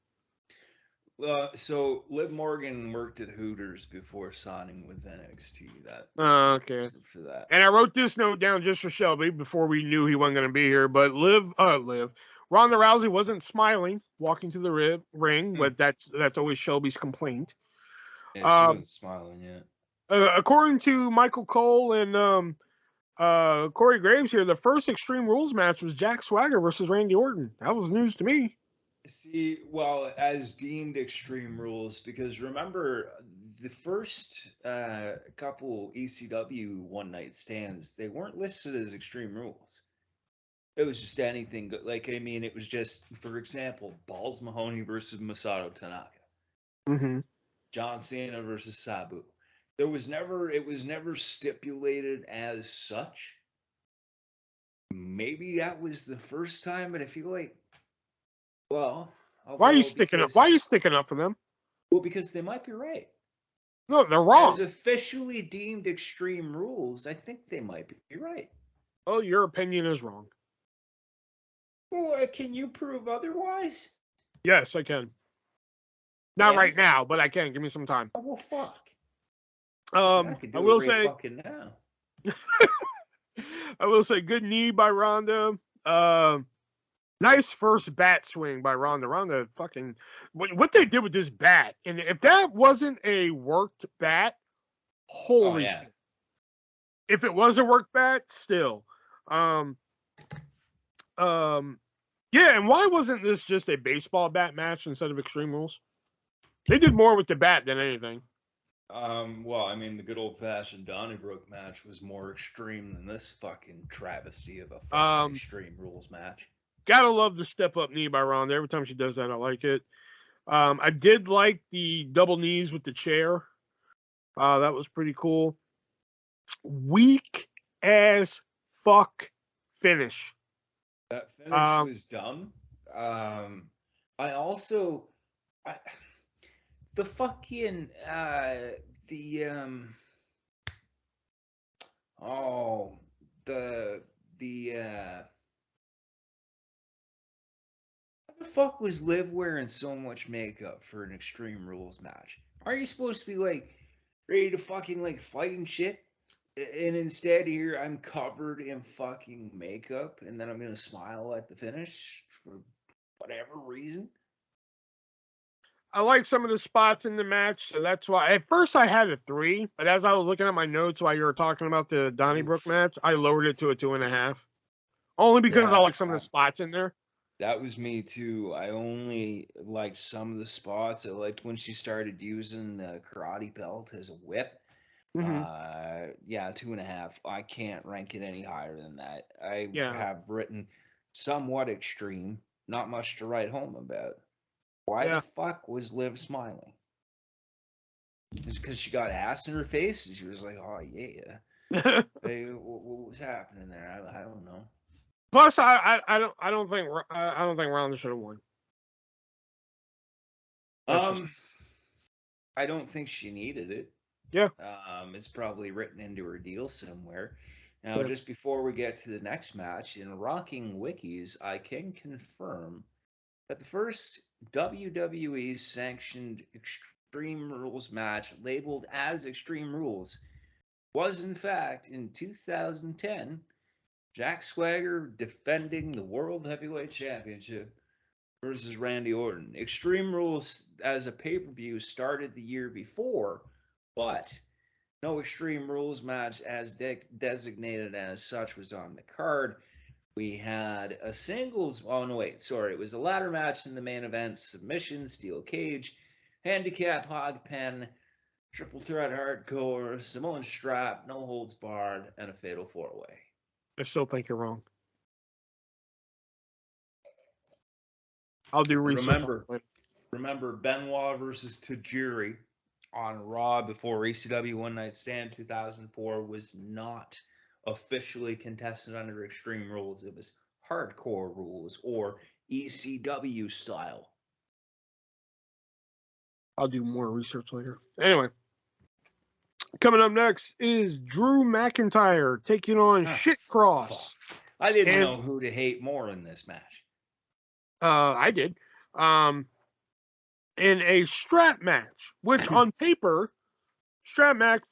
So Liv Morgan worked at Hooters before signing with NXT. Okay. For that. And I wrote this note down just for Shelby before we knew he wasn't going to be here. But Ronda Rousey wasn't smiling walking to the ring, but that's always Shelby's complaint. Yeah, she wasn't smiling yet. According to Michael Cole and Corey Graves here, the first Extreme Rules match was Jack Swagger versus Randy Orton. That was news to me. See, well, as deemed Extreme Rules, because remember the first couple ECW one night stands, they weren't listed as Extreme Rules. It was just anything. Like, I mean, it was just, for example, Balls Mahoney versus Masato Tanaka. Mm-hmm. John Cena versus Sabu. It was never stipulated as such. Maybe that was the first time, but I feel like, well, why are you sticking up? Why are you sticking up for them? Well, because they might be right. No, they're wrong. As officially deemed Extreme Rules, I think they might be right. Oh, your opinion is wrong. Well, can you prove otherwise? Yes, I can. Not right now, but I can. Give me some time. Oh, well, fuck. I will say fucking now. I will say good knee by Ronda. Nice first bat swing by Ronda. Ronda fucking what they did with this bat, and if that wasn't a worked bat, holy shit. If it was a worked bat, still. Yeah, and why wasn't this just a baseball bat match instead of Extreme Rules? They did more with the bat than anything. Well, I mean, the good old-fashioned Donnybrook match was more extreme than this fucking travesty of a fucking Extreme Rules match. Gotta love the step-up knee by Ronda. Every time she does that, I like it. I did like the double knees with the chair. That was pretty cool. Weak as fuck finish. That finish was dumb. I also, I, the fucking the oh the how the fuck was Liv wearing so much makeup for an Extreme Rules match? Are you supposed to be like ready to fucking like fight and shit? And instead here I'm covered in fucking makeup and then I'm gonna smile at the finish for whatever reason. I like some of the spots in the match, so that's why. At first, I had a 3, but as I was looking at my notes while you were talking about the Donnybrook Oof. match, I lowered it to a 2.5. Only because I Yeah, like some of the spots in there. that was me too. I only liked some of the spots. I liked when she started using the karate belt as a whip. Hmm. Yeah, 2.5. I can't rank it any higher than that. I Yeah, have written somewhat extreme, not much to write home about. Why the yeah. fuck was Liv smiling? Just because she got ass in her face? And she was like, oh, yeah. Hey, what was happening there? I don't know. Plus, I don't think Ronda should have won. That's just Um, I don't think she needed it. yeah, It's probably written into her deal somewhere. Now, yeah. just before we get to the next match, in Rocking Wikis, I can confirm that the first WWE sanctioned Extreme Rules match labeled as Extreme Rules was, in fact, in 2010, Jack Swagger defending the World Heavyweight Championship versus Randy Orton. Extreme Rules as a pay per view started the year before, but no Extreme Rules match as designated as such was on the card. We had a singles. Oh, no, wait. Sorry. It was a ladder match in the main event submission, steel cage, handicap, hog pen, triple threat hardcore, Samoan strap, no holds barred, and a fatal four way. I still think you're wrong. I'll do research on Remember, it later. remember Benoit versus Tajiri on Raw before ECW One Night Stand 2004 was not officially contested under Extreme Rules. It was hardcore rules or ECW style. I'll do more research later. Anyway, coming up next is Drew McIntyre taking on Ah, Shit fuck. Cross, I didn't and know who to hate more in this match. I did. Um, in a strap match, which on paper, strap match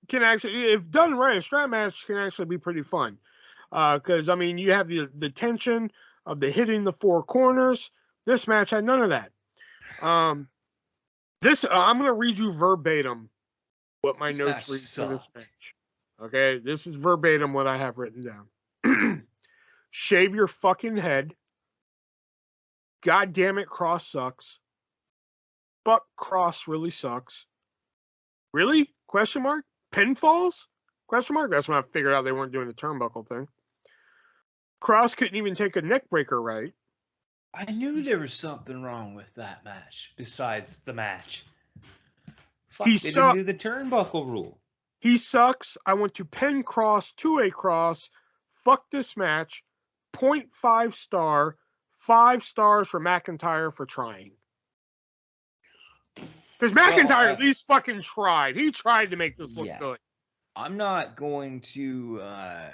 can actually, if done right, a strap match can actually be pretty fun. Because I mean, you have the tension of the hitting the four corners. This match had none of that. Um, this I'm gonna read you verbatim what my This match notes read for this sucked. match. Okay, this is verbatim what I have written down. Shave your fucking head. God damn it, Cross sucks. Fuck Cross really sucks. Really? Question mark. Pinfalls? Question mark. That's when I figured out they weren't doing the turnbuckle thing. Cross couldn't even take a neck breaker right. I knew there was something wrong with that match besides the match. He Fuck, they didn't sucks. do the turnbuckle rule. He sucks. I want to pen Cross to a Cross. Fuck this match. 0.5 star. 5 stars for McIntyre for trying. Because Well, McIntyre at least fucking tried. He tried to make this look yeah. good. I'm not going to I'm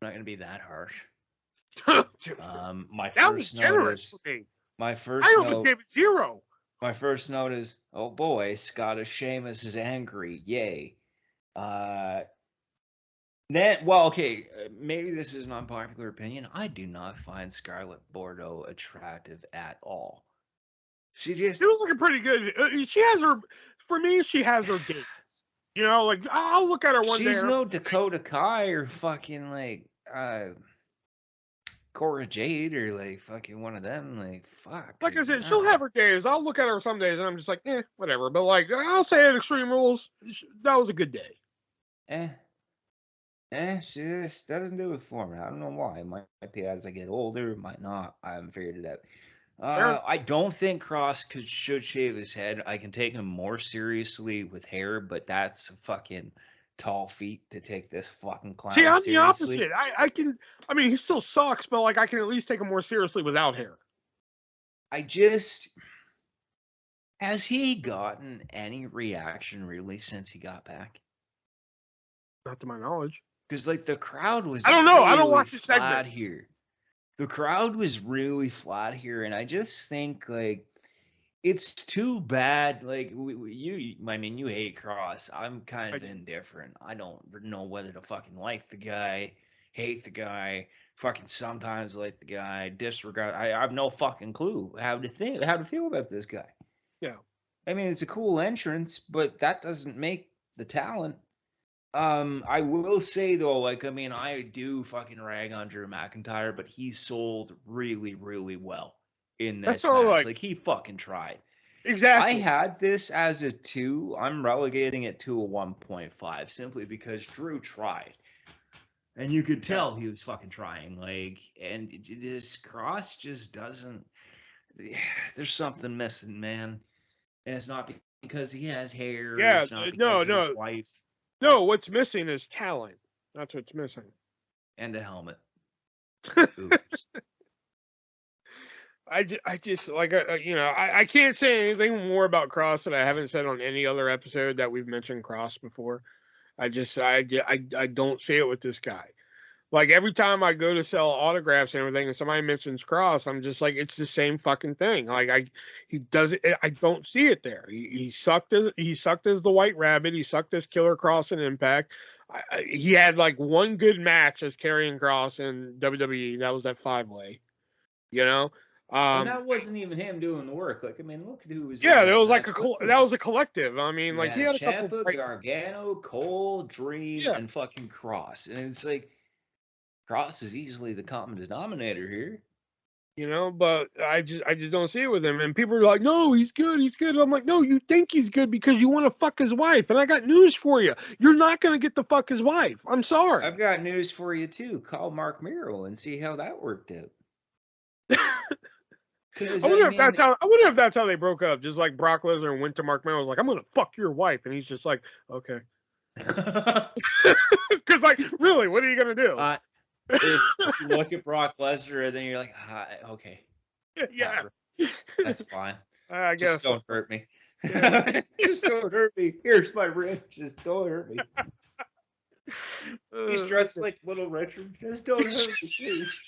not going to be that harsh. My That was first note generous is for me. my I first almost note gave it 0. my first note is oh boy, Scottish Sheamus is angry. Yay. Uh then well, okay, maybe this is an unpopular opinion. I do not find Scarlett Bordeaux attractive at all. She She just was looking pretty good. She has her, for me, she has her days. You know, like I'll look at her one day she's and I'm no like, Dakota Kai or fucking like Cora Jade or like fucking one of them. Like fuck. like I said, she'll Nah. have her days. I'll look at her some days and I'm just like, whatever. But like, I'll say at Extreme Rules, that was a good day. Eh. She just doesn't do it for me. I don't know why. It might be as I get older, it might not. I haven't figured it out. Fair. I don't think Cross should shave his head. I can take him more seriously with hair, but that's a fucking tall feat to take this fucking See, clown I'm the seriously. opposite. I mean, he still sucks, but like I can at least take him more seriously without hair. I just has he gotten any reaction really since he got back? Not to my knowledge. Because like the crowd was I don't know. I don't really watch the segment. flat here. The crowd was really flat here, and I just think like it's too bad. Like I mean, you hate Cross. I'm kind I of do. indifferent. I don't know whether to fucking like the guy, hate the guy, fucking sometimes like the guy, disregard. I have no fucking clue how to feel about this guy. Yeah. I mean, it's a cool entrance, but that doesn't make the talent. I will say though, like, I mean, I do fucking rag on Drew McIntyre, but he sold really, really well in That's this all match. like Like, he fucking tried. I exactly. had this as a 2. I'm relegating it to a 1.5 simply because Drew tried. And you could Yeah. tell he was fucking trying. Like, and this Cross just doesn't. There's something missing, man. And it's not because he has hair, Yeah. it's not No, because of his no, wife no. What's missing is talent. That's what's missing. and a helmet. I, Oops. I just like, you know, I can't say anything more about Cross that I haven't said on any other episode that we've mentioned Cross before. I don't see it with this guy. Like every time I go to sell autographs and everything, and somebody mentions Cross, I'm just like, it's the same fucking thing. Like he does it. I don't see it there. He sucked as the White Rabbit. He sucked as Killer Cross in Impact. He had like one good match as Karrion Cross in WWE. That was that 5-way. You know. And Um, that wasn't even him doing the work. Like, I mean, look at who was in yeah, there that was like match with that him. was a collective. I mean, You like he had had a couple Ciampa, great. Gargano, Cole, Dream, Yeah. and fucking Cross. And it's like, Cross is easily the common denominator here. You know, but I just don't see it with him. And people are like, no, he's good, he's good. I'm like, no, you think he's good because you want to fuck his wife. And I got news for you. You're not gonna get to fuck his wife. I'm I've sorry. got news for you, too. Call Mark Miro and see how that worked out. Because, I mean, I wonder if that's how they broke up. Just like Brock Lesnar went to Mark Mero was like, I'm gonna fuck your wife, and he's just like, okay. Because like, really, what are you gonna do? if you look at Brock Lesnar and then you're like, okay, Yeah, that's fine. I Just guess so. don't hurt me. Yeah. Just don't hurt me. Here's my ring. Just don't hurt me. He's dressed Okay. like Little Richard. Just don't hurt me, please.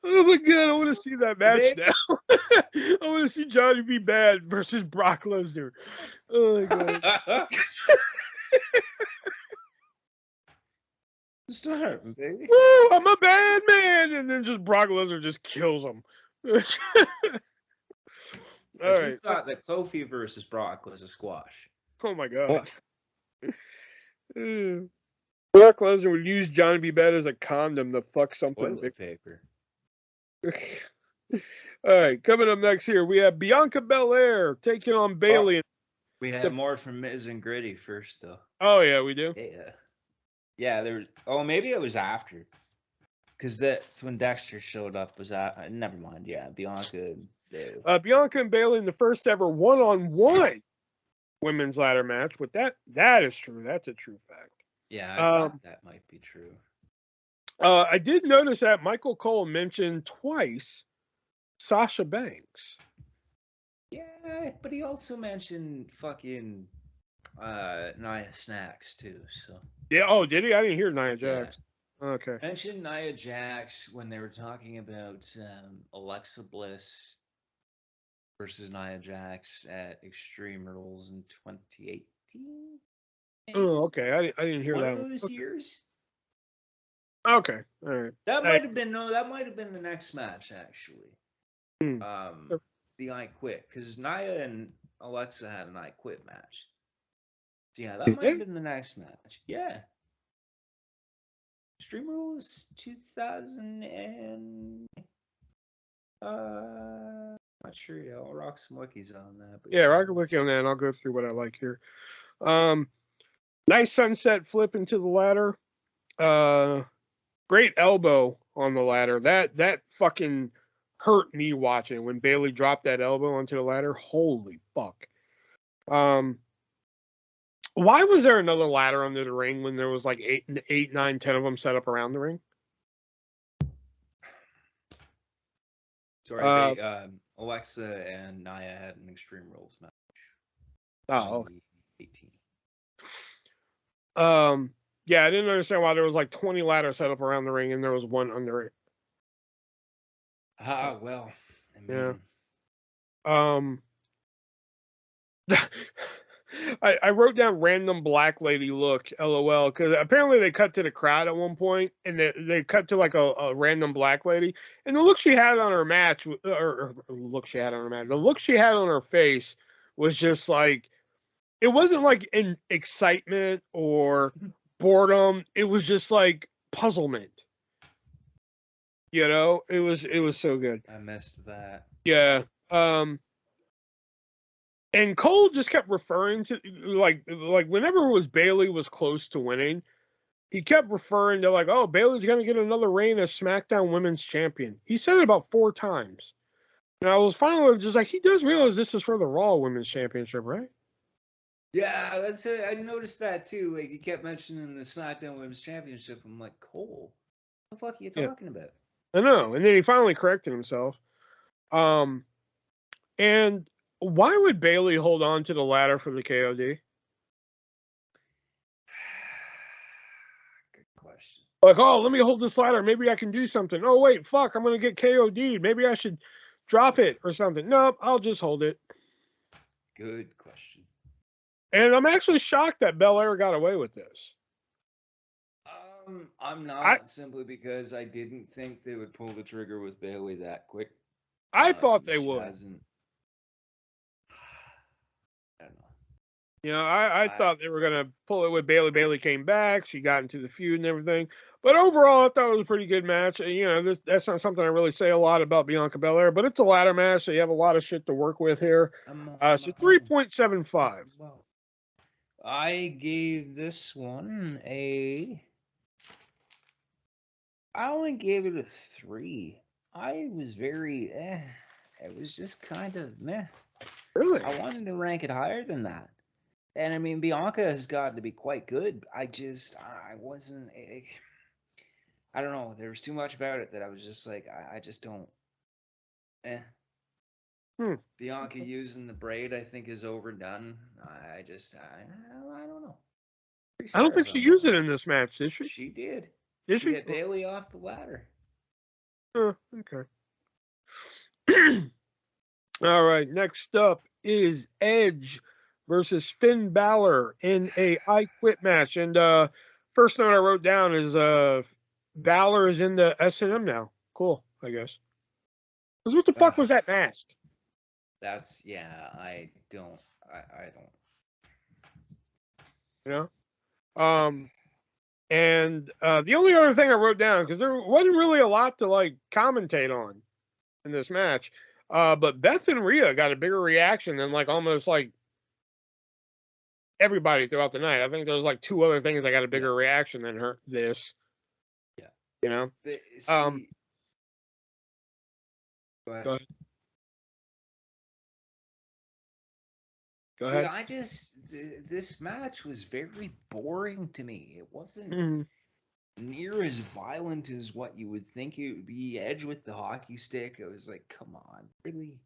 Oh my god, I want to see that match Baby. now. I want to see Johnny B. Bad versus Brock Lesnar. Oh my god. Just don't hurt me, baby. Woo, I'm a bad man. And then just Brock Lesnar just kills him. All Like, you right. thought that Kofi versus Brock was a squash. Oh my god. Brock Lesnar would use Johnny B. Bad as a condom to fuck something big. Toilet paper. All right, coming up next here, we have Bianca Belair taking on Bayley. We had more from Miz and Gritty first, though. Oh yeah, we do. Yeah. Yeah, there was. Oh, maybe it was after. Because that's when Dexter showed up. Was that? Never mind. Yeah, Bianca. Bianca and Bayley in the first ever one-on-one women's ladder match. With that is true. That's a true fact. Yeah, I thought that might be true. I did notice that Michael Cole mentioned twice Sasha Banks. Yeah, but he also mentioned fucking Nia Snax too. So Yeah. Oh, did he? I didn't hear Nia Jax. yeah. Okay. Mentioned Nia Jax when they were talking about Alexa Bliss versus Nia Jax at Extreme Rules in 2018. Oh, okay. I didn't hear One that of one. those years. Okay. All right. That might have been That might have been the next match actually. Hmm. The I Quit, because Nia and Alexa had an I Quit match. So yeah, that might have been the next match. Yeah. Extreme Rules 2000 and not sure. Yeah, I'll rock some wikis on that. But Yeah, I can look on that and I'll go through what I like here. Nice sunset flip into the ladder. Great elbow on the ladder. That fucking hurt me watching when Bayley dropped that elbow onto the ladder. Holy fuck. Why was there another ladder under the ring when there was like 8, 9, 10 of them set up around the ring? Sorry, Uh, they Alexa and Naya had an Extreme Rules match, oh, 2018. yeah, I didn't understand why there was like 20 ladders set up around the ring and there was one under it. Ah, well, I Yeah. mean, Um, I wrote down random black lady look, LOL, because apparently they cut to the crowd at one point and they cut to like a random black lady, and the look she had on her match, or look she had on her match, the look she had on her face was just like, it wasn't like in excitement or boredom. It was just like puzzlement. It was so good. I missed that. Yeah. And Cole just kept referring to like whenever it was Bailey was close to winning, he kept referring to like, oh, Bailey's gonna get another reign as SmackDown Women's Champion. He said it about 4 times. And I was finally just like, he does realize this is for the Raw Women's Championship, right? Yeah, that's it. I noticed that too. Like he kept mentioning the SmackDown Women's Championship. I'm like, Cole, what the fuck are you Yeah, talking about? I know. And then he finally corrected himself. Um, and why would Bailey hold on to the ladder for the KOD? Good question. Like, oh, let me hold this ladder. Maybe I can do something. Oh, wait, fuck, I'm gonna get KOD'd. Maybe I should drop it or something. Nope, I'll just hold it. Good question. And I'm actually shocked that Belair got away with this. I'm I not, simply because I didn't think they would pull the trigger with Bailey that quick. I thought they She would. hasn't. I don't know. I I thought they were gonna pull it with Bailey. Bailey came back. She got into the feud and everything. But overall, I thought it was a pretty good match. That's not something I really say a lot about Bianca Belair, but it's a ladder match, so you have a lot of shit to work with here. So oh, that's 3.75. well. I gave this one a. I only gave it a 3. I was very It was just kind of meh. Really? I wanted to rank it higher than that. And I mean, Bianca has gotten to be quite good. I wasn't. I don't know. There was too much about it that I was just like, I just don't. Eh. Hmm. Bianca using the braid, I think, is overdone. I don't know. 3 I don't think stars she on that used it one. in this match, did she? She did Did to she? get Bailey off the ladder. Okay. All right. Next up is Edge versus Finn Balor in a I Quit match. And first note I wrote down is Balor is in the S&M now. Cool, I guess. Because what the fuck was that mask? That's yeah. I don't. I don't. You know. And the only other thing I wrote down, because there wasn't really a lot to like commentate on in this match, but Beth and Rhea got a bigger reaction than like almost like everybody throughout the night. I think there was like 2 other things that got a Yeah. bigger reaction than her this. Yeah. You know. See. Go ahead. Go ahead. Go See, ahead. this match was very boring to me. It wasn't Mm-hmm. near as violent as what you would think it would be. Edge with the hockey stick. I was like, come on, really?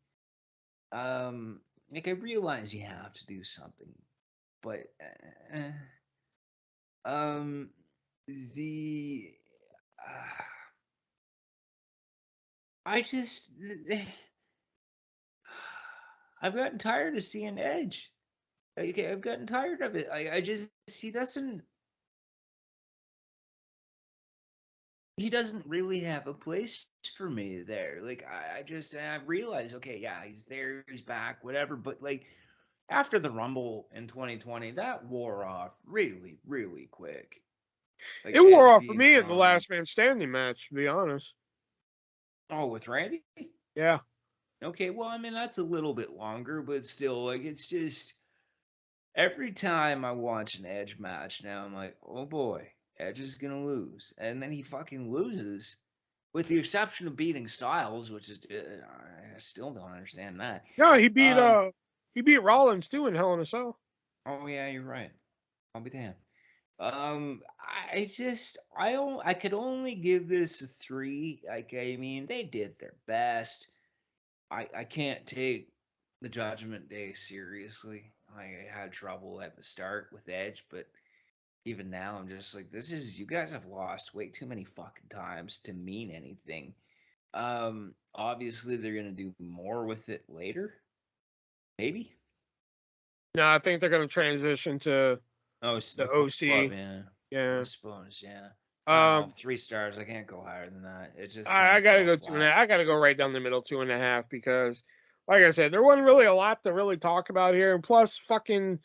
Like I realize you have to do something, but um, the I just I've gotten tired of seeing Edge. I've gotten tired of it. I just he doesn't really have a place for me there. Like I realize, okay, yeah, he's there, he's back, whatever. But like after the Rumble in 2020, that wore off really, really quick. It Like wore Edge off for being me in the on, Last Man Standing match, to be honest. oh, with Randy. Yeah. Okay, well, I mean that's a little bit longer, but still, like it's just every time I watch an Edge match now, I'm like, oh boy, Edge is gonna lose, and then he fucking loses, with the exception of beating Styles, which is I still don't understand that. No, Um, he beat Rollins too in Hell in a Cell. oh yeah, you're right. I'll be damned. I could only give this a 3. Like I mean, they did their best. I can't take the Judgment Day seriously. I had trouble at the start with Edge, but even now I'm just like, you guys have lost way too many fucking times to mean anything. Obviously they're gonna do more with it later. Maybe. No, I think they're going to transition to Oh, it's the club, OC. yeah. Yeah. I suppose, yeah. I don't know, 3 stars. I can't go higher than that. It just kind I of gotta fell go flat. 2.5. I gotta go right down the middle, 2.5, because, like I said, there wasn't really a lot to really talk about here. And plus, fucking,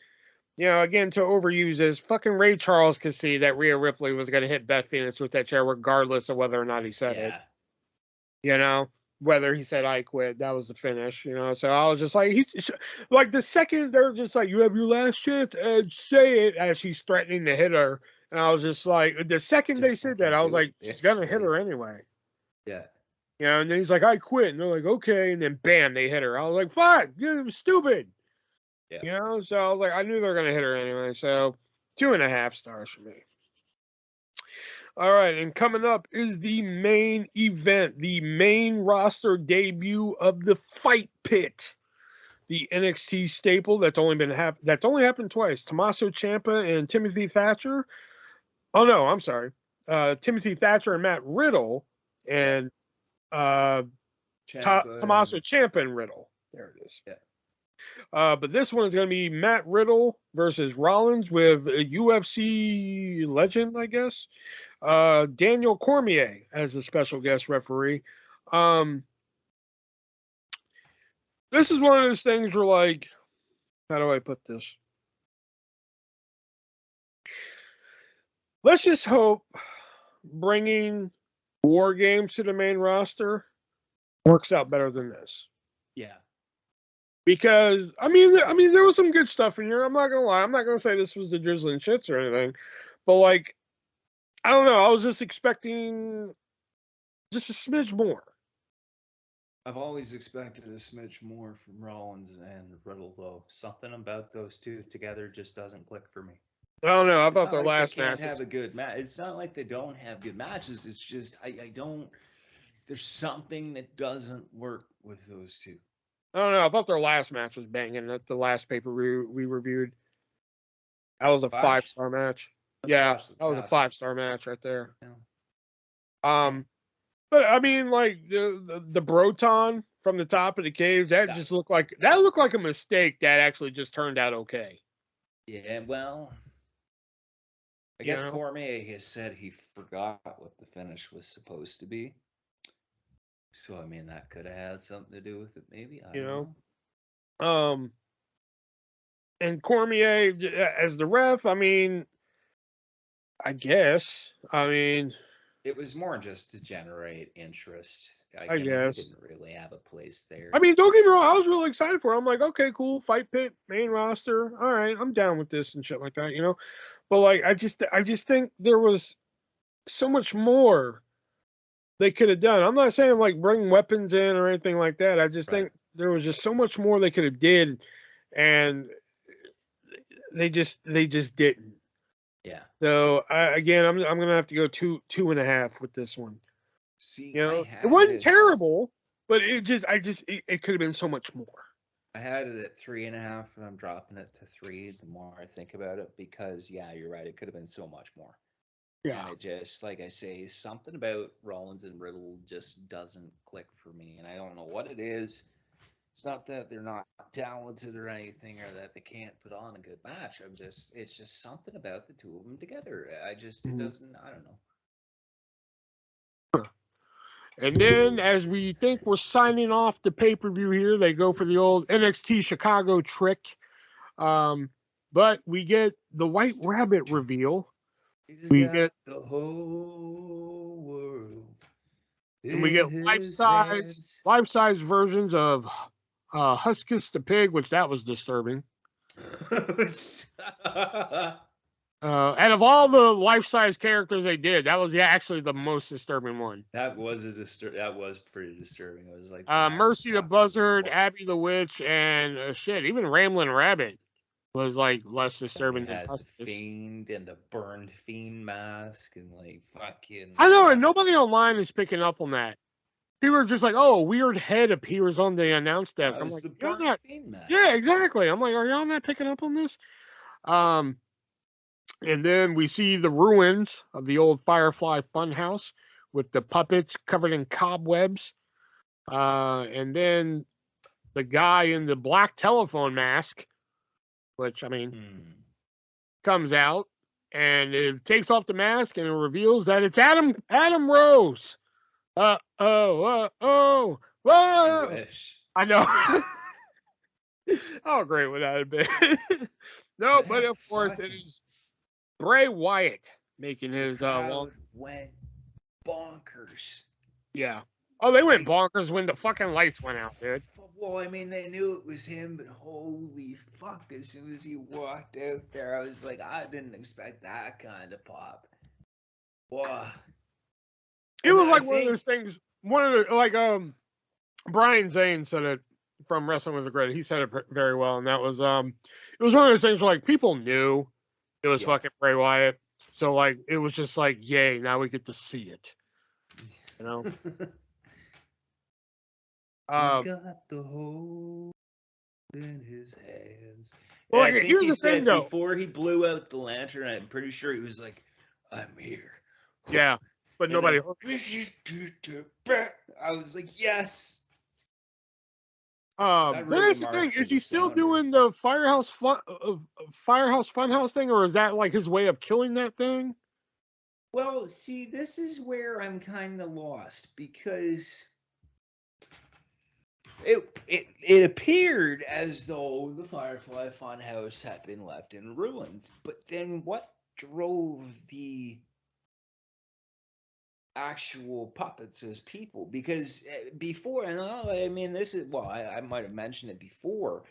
again, to overuse this, fucking Ray Charles could see that Rhea Ripley was gonna hit Beth Phoenix with that chair, regardless of whether or not he said it. Whether he said I quit, that was the finish. So I was just like, he's like, the second they're just like, you have your last chance and say it, as she's threatening to hit her. And I was just like, the second they said that, I was like, she's gonna hit her anyway. Yeah. And then he's like, I quit. And they're like, okay. And then bam, they hit her. I was like, fuck, it was stupid. Yeah. So I was like, I knew they were going to hit her anyway. So 2.5 stars for me. All right. And coming up is the main event, the main roster debut of the Fight Pit. The NXT staple that's only happened twice. Tommaso Ciampa and Timothy Thatcher. Oh, no, I'm sorry. Timothy Thatcher and Matt Riddle. And Tommaso Ciampa and Riddle. There it is. Yeah. But this one is going to be Matt Riddle versus Rollins with a UFC legend, I guess. Daniel Cormier as a special guest referee. This is one of those things where, like, how do I put this? Let's just hope bringing War Games to the main roster works out better than this. Yeah. Because I mean, there was some good stuff in here. I'm not gonna lie. I'm not gonna say this was the drizzling shits or anything, but like, I don't know. I was just expecting just a smidge more. I've always expected a smidge more from Rollins and Riddle, though. Something about those two together just doesn't click for me. I don't know. I It's thought not their like last they can't match. have a good match. It's not like they don't have good matches. It's just I don't. There's something that doesn't work with those two. I don't know. I thought their last match was banging. At the last paper we reviewed, that was a 5-star match. Yeah, that was a 5-star match right there. Yeah. But I mean, like the Broton from the top of the cage, that just looked like a mistake that actually just turned out okay. Yeah, well, I guess Cormier has said he forgot what the finish was supposed to be. So I mean, that could have had something to do with it, maybe. I don't know. And Cormier as the ref, I mean, I guess. I mean, it was more just to generate interest. I guess. He didn't really have a place there. I mean, don't get me wrong. I was really excited for it. I'm like, okay, cool. Fight Pit, main roster. All right, I'm down with this and shit like that, But like, I just think there was so much more they could have done. I'm not saying like bring weapons in or anything like that. I just think there was just so much more they could have did, and they just didn't. Yeah. So I'm gonna have to go 2.5 with this one. See, it wasn't terrible, but it could have been so much more. I had it at 3.5, and I'm dropping it to 3 the more I think about it, because yeah, you're right. It could have been so much more. Yeah. And it just, like I say, something about Rollins and Riddle just doesn't click for me, and I don't know what it is. It's not that they're not talented or anything, or that they can't put on a good match. It's just something about the two of them together. It doesn't, I don't know. And then, as we think we're signing off the pay-per-view here, they go for the old NXT Chicago trick. But we get the White Rabbit reveal. We get the whole world. And we get life-size versions of Huskus the Pig, which that was disturbing. And of all the life-size characters they did, that was actually the most disturbing one. That was pretty disturbing. It was like Mercy the Buzzard, Abby the Witch, and even Ramblin' Rabbit was like less disturbing than Huskus. The Fiend and the burned Fiend mask and like fucking. I know, and nobody online is picking up on that. people are just like, "Oh, a weird head appears on the announce desk." That I'm was like, the "You're Burn not." Fiend match. Yeah, exactly. I'm like, "Are y'all not picking up on this?" And then we see the ruins of the old Firefly Funhouse with the puppets covered in cobwebs. And then the guy in the black telephone mask, which, I mean, comes out and it takes off the mask and it reveals that it's Adam Rose. Whoa. I wish. I know. How great would that have been? No, but of course it is Bray Wyatt making his The crowd went bonkers. Yeah. Oh, they went bonkers when the fucking lights went out, dude. Well, I mean, they knew it was him, but holy fuck, as soon as he walked out there, I was like, I didn't expect that kind of pop. Wow. It was like one of those things, Brian Zane said it from Wrestling with the Great. He said it very well, and that was, it was one of those things where, like, people knew it was fucking Bray Wyatt. So, like, it was just like, yay, now we get to see it. You know? He's got the whole in his hands. Well, And I think here's he the thing, said though. before he blew out the lantern, I'm pretty sure he was like, I'm here. Yeah, but and nobody. I was like, yes. But that's the thing. Is he still doing the Firehouse Funhouse thing, or is that like his way of killing that thing? Well, see, this is where I'm kind of lost because it appeared as though the Firefly Funhouse had been left in ruins, but then what drove the actual puppets as people? Because before, and I mean, this is, well, I might have mentioned it before,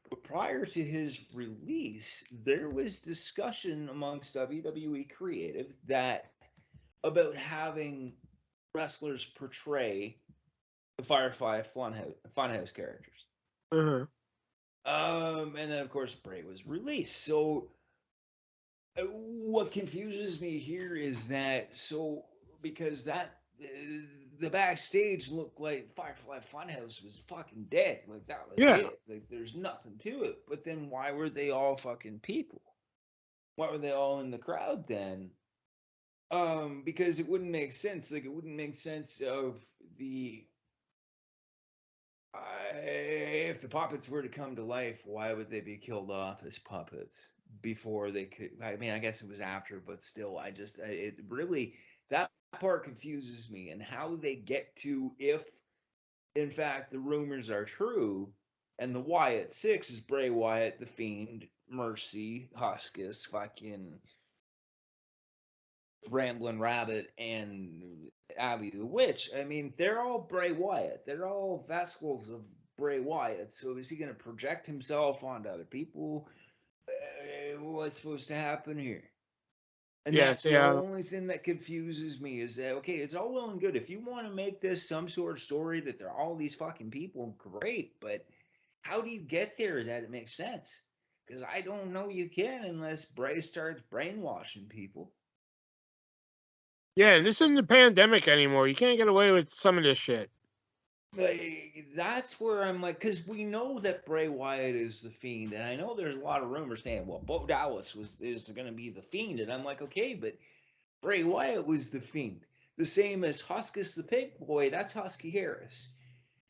but prior to his release, there was discussion amongst WWE creative that about having wrestlers portray the Firefly Funhouse characters. Uh-huh. And then of course Bray was released. So what confuses me here is that because that the backstage looked like Firefly Funhouse was fucking dead. Like that was it. Like there's nothing to it. But then why were they all fucking people? Why were they all in the crowd then? Because it wouldn't make sense. Like it wouldn't make sense of the if the puppets were to come to life, why would they be killed off as puppets before they could? I mean, I guess it was after, but still, it really, that part confuses me. And how they get to, if in fact the rumors are true, and the Wyatt Six is Bray Wyatt, The Fiend, Mercy, Huskus, fucking Ramblin' Rabbit, and Abby the Witch. I mean, they're all Bray Wyatt. They're all vessels of Bray Wyatt. So is he going to project himself onto other people? What's supposed to happen here? And that's the only thing that confuses me is that, okay, it's all well and good. If you want to make this some sort of story that they're all these fucking people, great. But how do you get there that it makes sense? Because I don't know you can unless Bray starts brainwashing people. Yeah, this isn't the pandemic anymore. You can't get away with some of this shit. Like, that's where I'm like, because we know that Bray Wyatt is the Fiend, and I know there's a lot of rumors saying, well, Bo Dallas is going to be the Fiend, and I'm like, okay, but Bray Wyatt was the Fiend, the same as Huskus the Pig Boy. That's Husky Harris.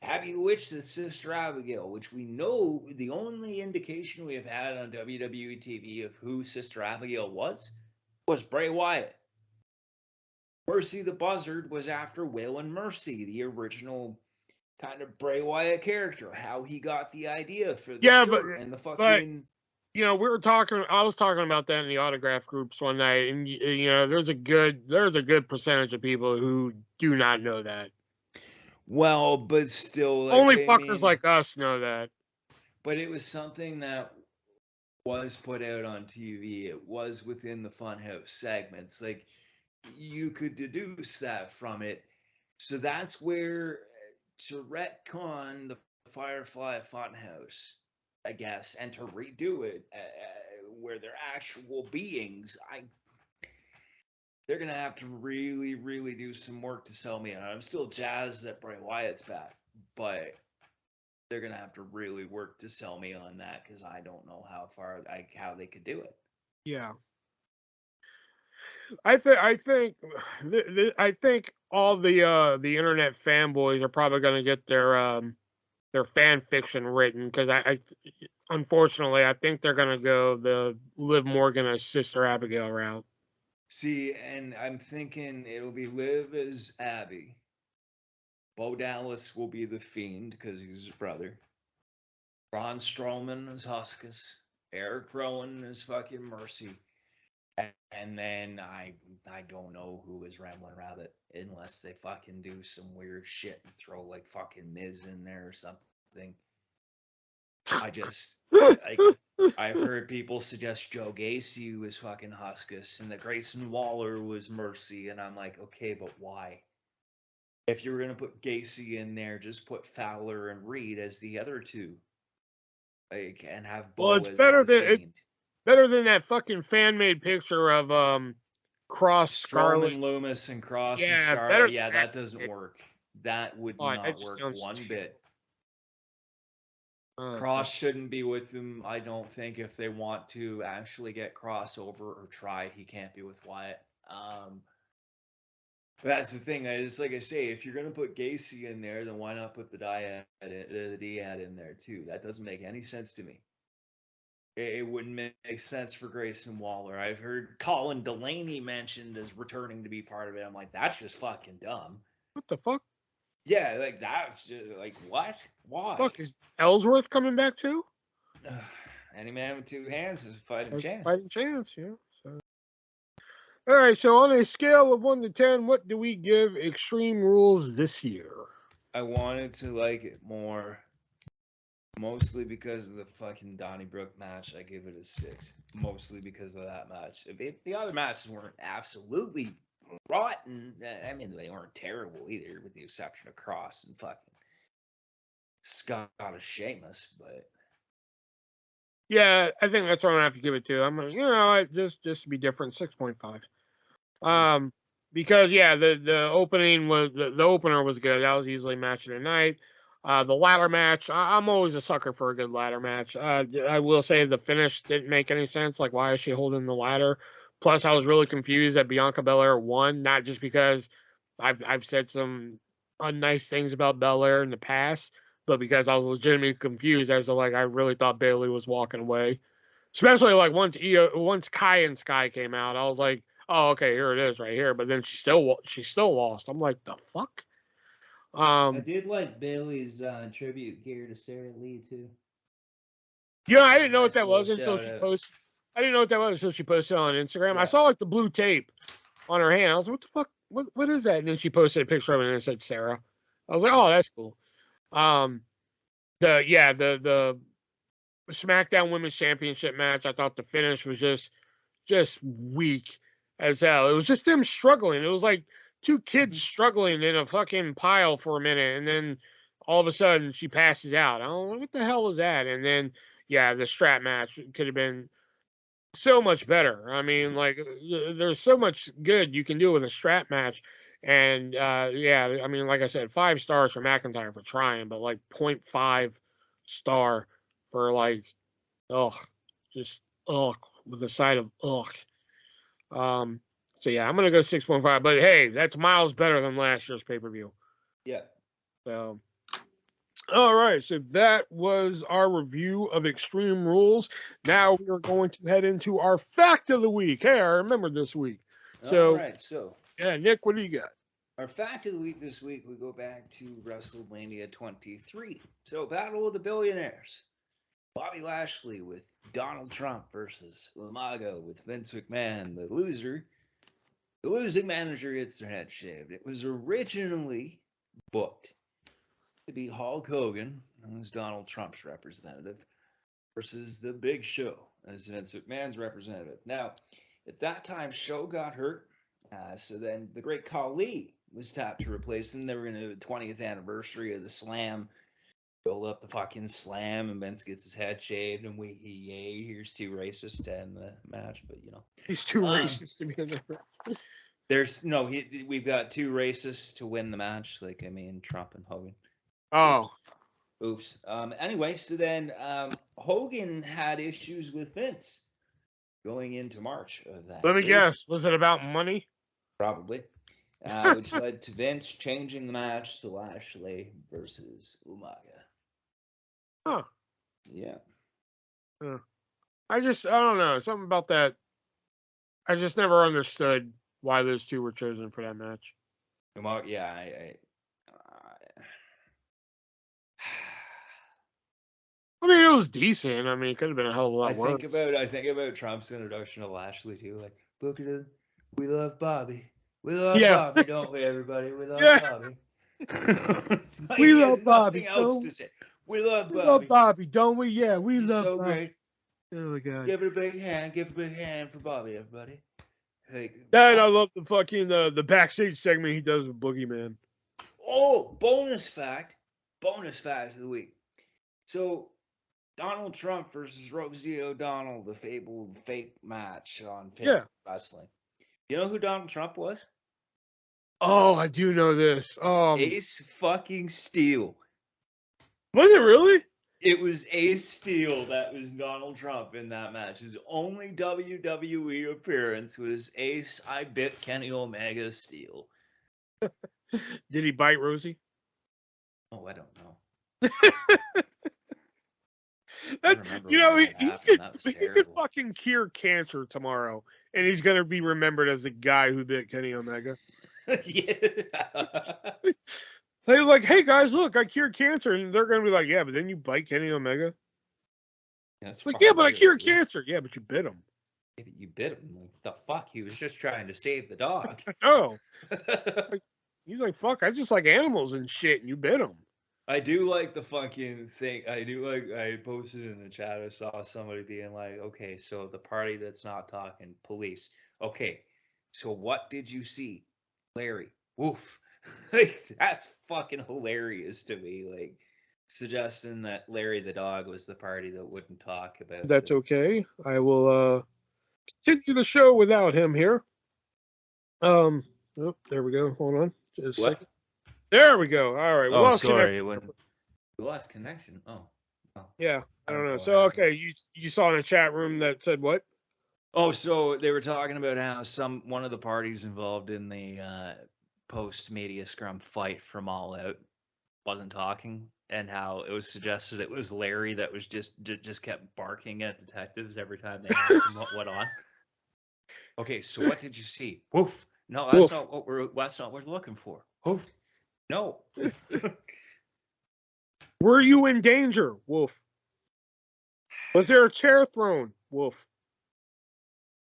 Abby the Witch, that's Sister Abigail, which we know the only indication we have had on WWE TV of who Sister Abigail was Bray Wyatt. Mercy the Buzzard was after Waylon Mercy, the original kind of Bray Wyatt character, how he got the idea for the shirt and the fucking. You know, I was talking about that in the autograph groups one night, and you know, there's a good percentage of people who do not know that. Well, but still, like, only fuckers like us know that. But it was something that was put out on TV. It was within the Funhouse segments. Like, you could deduce that from it. So that's where to retcon the Firefly Funhouse, I guess, and to redo it where they're actual beings. they're gonna have to really, really do some work to sell me on. I'm still jazzed that Bray Wyatt's back, but they're gonna have to really work to sell me on that because I don't know how they could do it. Yeah. I think all the internet fanboys are probably going to get their fan fiction written because unfortunately I think they're going to go the Liv Morgan as Sister Abigail route. See, and I'm thinking it'll be Liv as Abby. Bo Dallas will be the Fiend because he's his brother. Braun Strowman is Huskus. Eric Rowan is fucking Mercy. And then I don't know who is Ramblin' Rabbit unless they fucking do some weird shit and throw like fucking Miz in there or something. I've heard people suggest Joe Gacy was fucking Huskus and that Grayson Waller was Mercy, and I'm like, okay, but why? If you were gonna put Gacy in there, just put Fowler and Reed as the other two, like, and have Bo It's as better the Fiend. better than that fucking fan made picture of Cross Scarlet. Strowman, Loomis, and Cross and Yeah, better Scarlet. than Yeah, that that doesn't shit. work. That would Oh, that not just work sounds one stupid. bit. Oh, Cross shouldn't be with them. I don't think if they want to actually get crossover or try, he can't be with Wyatt. That's the thing. Is like I say, if you're gonna put Gacy in there, then why not put the Diad in there too? That doesn't make any sense to me. It wouldn't make sense for Grayson Waller. I've heard Colin Delaney mentioned as returning to be part of it. I'm like, that's just fucking dumb. what the fuck? Yeah, like that's just, like what? Why? Fuck, is Ellsworth coming back too? Any man with two hands has a fighting chance. Fighting chance, yeah. So. All right, so on a scale of 1 to 10, what do we give Extreme Rules this year? I wanted to like it more, mostly because of the fucking Donnybrook match. I give it a 6, mostly because of that match. If the other matches weren't absolutely rotten, I mean, they weren't terrible either, with the exception of Cross and fucking Scottish Sheamus, but Yeah, I think that's what I'm gonna have to give it to. I'm gonna, just to be different, 6.5. Because yeah, the opening was the opener was good. That was easily match of the night. The ladder match, I'm always a sucker for a good ladder match. I will say the finish didn't make any sense. Like, why is she holding the ladder? Plus, I was really confused that Bianca Belair won, not just because I've said some unnice things about Belair in the past, but because I was legitimately confused as to, like, I really thought Bayley was walking away. Especially like once Kai and Sky came out, I was like, oh, okay, here it is right here. But then she still lost. I'm like, the fuck. I did like Bailey's tribute gear to Sarah Lee too. Yeah, I That was a didn't know what nice that little was until shout she out. posted. I didn't know what that was until she posted on Instagram. I Yeah. saw like the blue tape on her hand. I was like, what the fuck? What is that? And then she posted a picture of it and it said Sarah. I was like, oh, that's cool. Um, the SmackDown Women's Championship match. I thought the finish was just weak as hell. It was just them struggling. It was like two kids struggling in a fucking pile for a minute, and then all of a sudden she passes out. I don't know what the hell was that. And then yeah, the strap match could have been so much better. I mean, like there's so much good you can do with a strap match. And yeah, I mean, like I said, 5 stars for McIntyre for trying, but like 0.5 star for like, oh, just with the side of so yeah, I'm gonna go 6.5. But hey, that's miles better than last year's pay-per-view. Yeah. So all right, so that was our review of Extreme Rules. Now we are going to head into our fact of the week. Hey, I remember this week. all So right. So yeah, Nick, what do you got? our fact of the week this week, we go back to WrestleMania 23. So, Battle of the Billionaires. Bobby Lashley with Donald Trump versus Umaga with Vince McMahon. The losing manager gets their head shaved. It was originally booked to be Hulk Hogan, who was Donald Trump's representative, versus The Big Show as Vince McMahon's representative. Now, at that time, Show got hurt. So then the Great Khali was tapped to replace him. They were going to do the 20th anniversary of the Slam. Build up the fucking Slam, and Vince gets his head shaved, and here's too racist to end the match, but you know. He's too racist to be in there. There's no. We've got two racists to win the match. Like, I mean, Trump and Hogan. Oh, Oops. Anyway, so then Hogan had issues with Vince going into March of that let me year, guess. Was it about money? probably, which led to Vince changing the match to Lashley versus Umaga. Huh. Yeah. I don't know. Something about that. I just never understood why those two were chosen for that match. Umaga, yeah. I mean, it was decent. I mean, it could have been a hell of a lot I worse. think about Trump's introduction of Lashley too. Like, look at him. We love Bobby. We love Yeah. Bobby, don't we, everybody? We love Yeah. Bobby. It's like, We he love has Bobby, nothing else don't to say. We love we? Bobby. Love Bobby, don't we? Yeah, we He's love so Bobby. great. Oh my god. Give it a big hand. Give a big hand for Bobby, everybody. Like, And I love the fucking the backstage segment he does with Boogeyman. oh, bonus fact of the week. So, Donald Trump versus Rosie O'Donnell, the fabled fake match on Yeah. Wrestling. You know who Donald Trump was? Oh, I do know this. Ace fucking Steel. Was it really? It was Ace Steel that was Donald Trump in that match. His only WWE appearance was Ace, I bit Kenny Omega Steel. Did he bite Rosie? Oh, I don't know. That, remember you know, when he, that he happened. could That was he could terrible. fucking cure cancer tomorrow, and he's gonna be remembered as the guy who bit Kenny Omega. Yeah. They're like, hey guys, look, I cured cancer, and they're gonna be like, yeah, but then you bite Kenny Omega. That's Like, yeah, but I probably cured true. cancer. Yeah, but you bit him. Yeah, but you bit him. Like, the fuck? He was just trying to save the dog. No, he's like, fuck, I just like animals and shit, and you bit him. I do like the fucking thing. I posted in the chat. I saw somebody being like, okay, so the party that's not talking, police. Okay, so what did you see? Larry. Woof. Like, that's fucking hilarious to me. Like, suggesting that Larry the dog was the party that wouldn't talk about That's okay. I will continue the show without him here. Oh, there we go. Hold on, just a second. There we go. All right. We lost connection. We lost connection. Oh. Yeah, I don't know. what So happened. okay, you saw in a chat room that said what? Oh, so they were talking about how one of the parties involved in the post-media scrum fight from All Out wasn't talking, and how it was suggested it was Larry that was just kept barking at detectives every time they asked him what went on. Okay, so what did you see? Woof. No, that's Woof. not what we're looking for. Woof. No. Were you in danger? Woof. Was there a chair thrown? Woof.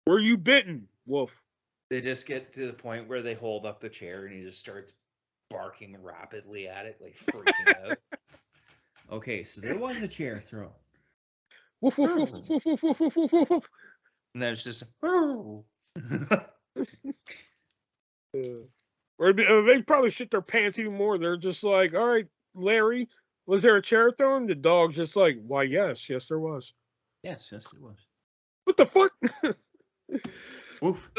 Were you bitten? Woof. They just get to the point where they hold up the chair and he just starts barking rapidly at it, like freaking out. Okay, so there was a chair thrown. Woof woof woof woof woof woof woof woof woof woof. And then it's just Or they probably shit their pants even more. They're just like, all right, Larry, was there a chair thrown? The dog's just like, why, yes, there was. Yes, it was. What the fuck? Woof.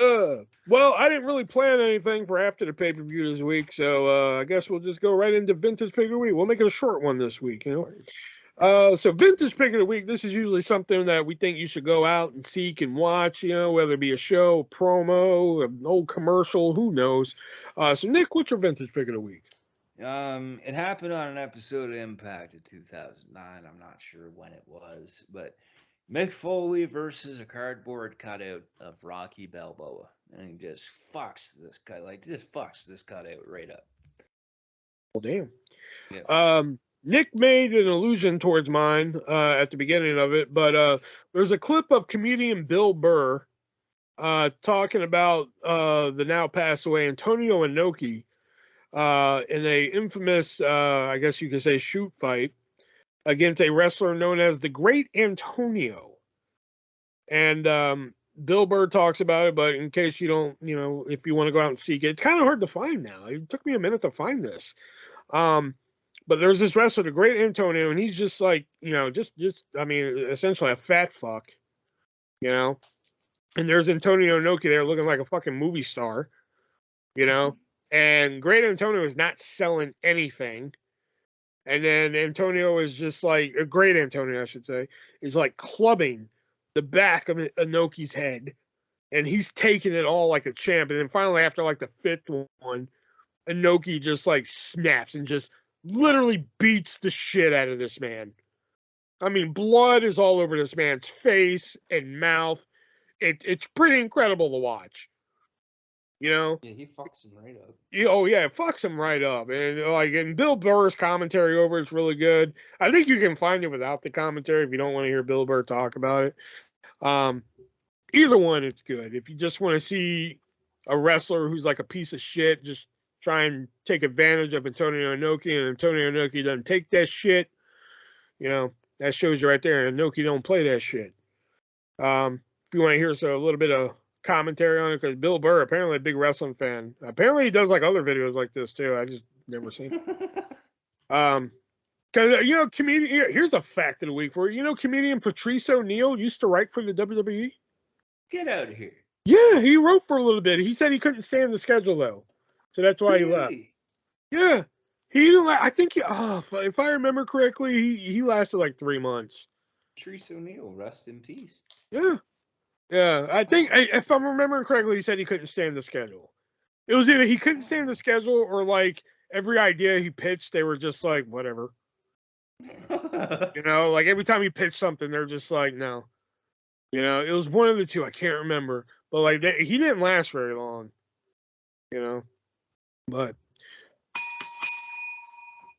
Well, I didn't really plan anything for after the pay-per-view this week, so I guess we'll just go right into Vintage Pick of the Week. We'll make it a short one this week, you know. So Vintage Pick of the Week, this is usually something that we think you should go out and seek and watch, you know, whether it be a show, a promo, an old commercial, who knows. So Nick, what's your Vintage Pick of the Week? It happened on an episode of Impact in 2009. I'm not sure when it was, but Mick Foley versus a cardboard cutout of Rocky Balboa, and he just fucks this guy, this cutout right up. Well, damn. Yeah. Nick made an allusion towards mine at the beginning of it, but there's a clip of comedian Bill Burr talking about the now passed away Antonio Inoki in a infamous, I guess you could say, shoot fight against a wrestler known as the Great Antonio. And Bill Burr talks about it, but in case you don't, you know, if you want to go out and seek it, it's kind of hard to find now. It took me a minute to find this. But there's this wrestler, the Great Antonio, and he's just like, you know, I mean, essentially a fat fuck, you know. And there's Antonio Inoki there looking like a fucking movie star. you know. And Great Antonio is not selling anything. And then Antonio is just like, a Great Antonio, I should say, is like clubbing the back of Inoki's head. And he's taking it all like a champ. And then finally, after like the fifth one, Inoki just like snaps and just literally beats the shit out of this man. I mean, blood is all over this man's face and mouth. It's pretty incredible to watch. You know? Yeah, he fucks him right up. Oh yeah, it fucks him right up. And Bill Burr's commentary over it's really good. I think you can find it without the commentary if you don't want to hear Bill Burr talk about it. Either one, it's good. If you just want to see a wrestler who's like a piece of shit, just try and take advantage of Antonio Inoki, and Antonio Inoki doesn't take that shit, you know, that shows you right there. Inoki don't play that shit. If you want to hear a little bit of commentary on it, because Bill Burr, apparently a big wrestling fan. Apparently he does like other videos like this too. I just never seen it. Because, you know, here's a fact of the week for you. You know, comedian Patrice O'Neal used to write for the WWE? Get out of here. Yeah, he wrote for a little bit. He said he couldn't stand the schedule, though. So that's why he left. Yeah. He didn't I think, if I remember correctly, he lasted like 3 months. Patrice O'Neal, rest in peace. Yeah. Yeah, I think, if I'm remembering correctly, he said he couldn't stand the schedule. It was either he couldn't stand the schedule or, like, every idea he pitched, they were just like, whatever. You know, like, every time he pitched something, they're just like, no. You know, it was one of the two. I can't remember. But, like, he didn't last very long. You know? But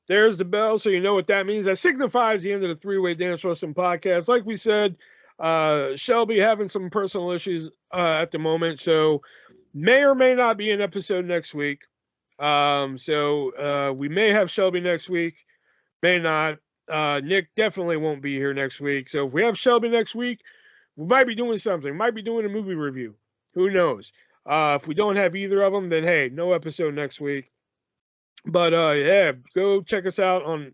there's the bell, so you know what that means. That signifies the end of the Three-Way Dance Wrestling Podcast. Like we said, Shelby having some personal issues at the moment, so may or may not be an episode next week. So we may have Shelby next week, may not. Nick definitely won't be here next week. So if we have Shelby next week, we might be doing something. Might be doing a movie review. Who knows? If we don't have either of them, then hey, no episode next week. But yeah, go check us out on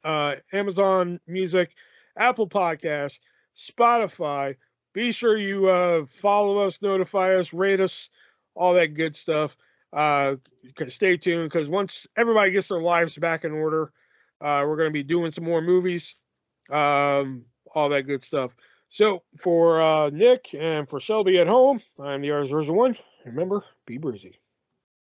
Amazon Music, Apple Podcasts, Spotify. Be sure you follow us, notify us, rate us, all that good stuff. Stay tuned, because once everybody gets their lives back in order, we're going to be doing some more movies, all that good stuff. So for Nick and for Shelby at home, I'm the ArtistVersion1. Remember, be breezy.